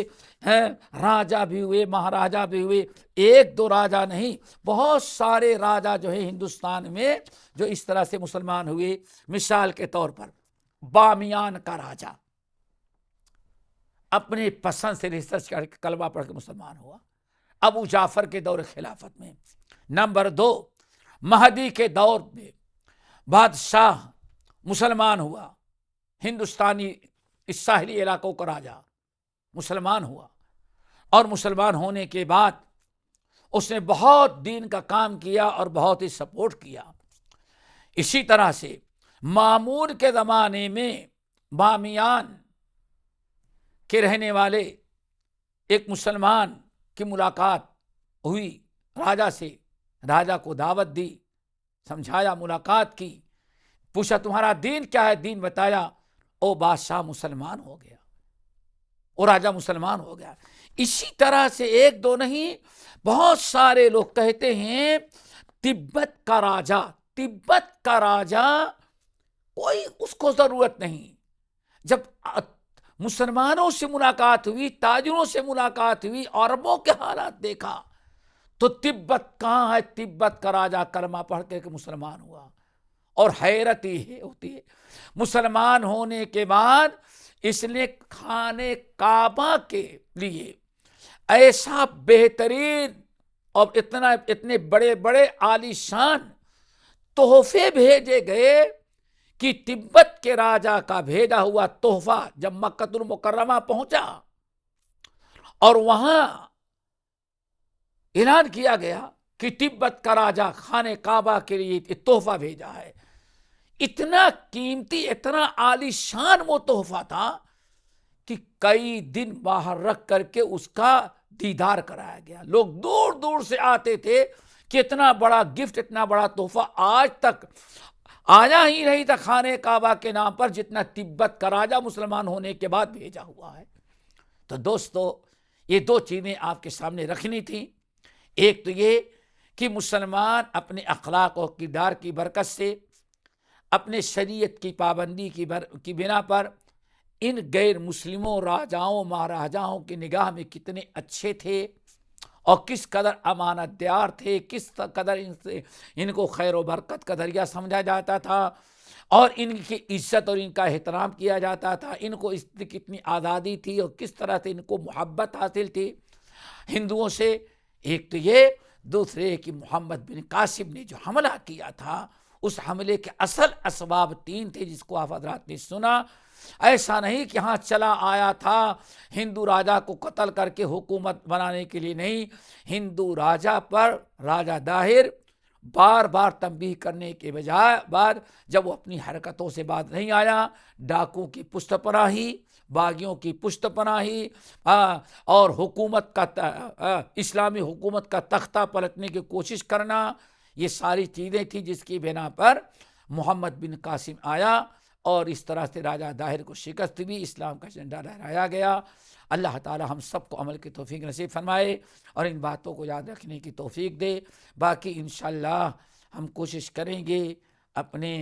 راجا بھی ہوئے، مہاراجا بھی ہوئے، ایک دو راجا نہیں، بہت سارے راجا جو ہے ہندوستان میں جو اس طرح سے مسلمان ہوئے۔ مثال کے طور پر بامیان کا راجا اپنے پسند سے ریسرچ کر کے کلمہ پڑھ کے مسلمان ہوا، ابو جعفر کے دور خلافت میں۔ نمبر 2، مہدی کے دور میں بادشاہ مسلمان ہوا، ہندوستانی اس ساحلی علاقوں کا راجا مسلمان ہوا، اور مسلمان ہونے کے بعد اس نے بہت دین کا کام کیا اور بہت ہی سپورٹ کیا۔ اسی طرح سے مامون کے زمانے میں بامیان کے رہنے والے ایک مسلمان کی ملاقات ہوئی راجا سے، راجا کو دعوت دی، سمجھایا، ملاقات کی، پوچھا تمہارا دین کیا ہے، دین بتایا، او بادشاہ مسلمان ہو گیا، او راجا مسلمان ہو گیا۔ اسی طرح سے ایک دو نہیں، بہت سارے لوگ کہتے ہیں تبت کا راجا کوئی اس کو ضرورت نہیں، جب مسلمانوں سے ملاقات ہوئی، تاجروں سے ملاقات ہوئی، عربوں کے حالات دیکھا، تو تبت کہاں ہے، تبت کا راجا کلمہ پڑھ کے مسلمان ہوا۔ اور حیرت ہی ہوتی ہے، مسلمان ہونے کے بعد اس نے خانے کعبہ کے لیے ایسا بہترین اور اتنے بڑے بڑے عالی شان تحفے بھیجے گئے کہ تبت کے راجا کا بھیجا ہوا تحفہ جب مکہ المکرمہ پہنچا اور وہاں اعلان کیا گیا کہ تبت کا راجا خانے کعبہ کے لیے تحفہ بھیجا ہے، اتنا قیمتی، اتنا عالی شان وہ تحفہ تھا کہ کئی دن باہر رکھ کر کے اس کا دیدار کرایا گیا۔ لوگ دور دور سے آتے تھے کہ اتنا بڑا گفٹ، اتنا بڑا تحفہ آج تک آیا ہی نہیں تھا خانے کعبہ کے نام پر جتنا تبت کا راجا مسلمان ہونے کے بعد بھیجا ہوا ہے۔ تو دوستو، یہ دو چیزیں آپ کے سامنے رکھنی تھی۔ ایک تو یہ کہ مسلمان اپنے اخلاق اور کردار کی برکت سے، اپنے شریعت کی پابندی کی بنا پر ان غیر مسلموں راجاؤں مہاراجاؤں کی نگاہ میں کتنے اچھے تھے اور کس قدر امانت دار تھے، کس قدر ان کو خیر و برکت کا ذریعہ سمجھا جاتا تھا، اور ان کی عزت اور ان کا احترام کیا جاتا تھا، ان کو اس کی کتنی آزادی تھی اور کس طرح سے ان کو محبت حاصل تھی ہندوؤں سے۔ ایک تو یہ، دوسرے کہ محمد بن قاسم نے جو حملہ کیا تھا، اس حملے کے اصل اسباب 3 تھے جس کو آپ حضرات نے سنا۔ ایسا نہیں کہ ہاں چلا آیا تھا ہندو راجا کو قتل کر کے حکومت بنانے کے لیے، نہیں، ہندو راجا پر راجا داہر بار بار تنبیہ کرنے کے بعد جب وہ اپنی حرکتوں سے باز نہیں آیا، ڈاکوں کی پشت پناہی، باغیوں کی پشت پناہی، اور حکومت کا اسلامی حکومت کا تختہ پلٹنے کی کوشش کرنا، یہ ساری چیزیں تھیں جس کی بنا پر محمد بن قاسم آیا اور اس طرح سے راجا داہر کو شکست بھی، اسلام کا جھنڈا لہرایا گیا۔ اللہ تعالی ہم سب کو عمل کی توفیق نصیب فرمائے اور ان باتوں کو یاد رکھنے کی توفیق دے۔ باقی انشاءاللہ ہم کوشش کریں گے اپنے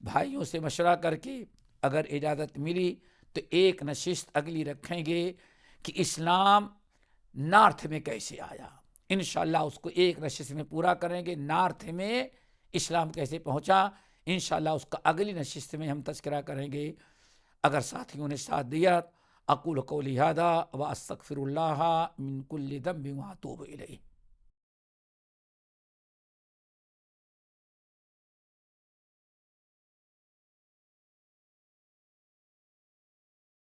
بھائیوں سے مشورہ کر کے، اگر اجازت ملی تو ایک نشست اگلی رکھیں گے کہ اسلام نارتھ میں کیسے آیا۔ انشاءاللہ اس کو ایک نشست میں پورا کریں گے، نارتھ میں اسلام کیسے پہنچا۔ انشاءاللہ اس کا اگلی نشست میں ہم تذکرہ کریں گے، اگر ساتھیوں نے ساتھ دیا۔ اقول قولی ھذا واستغفر اللہ من کل ذنب واتوب الیہ۔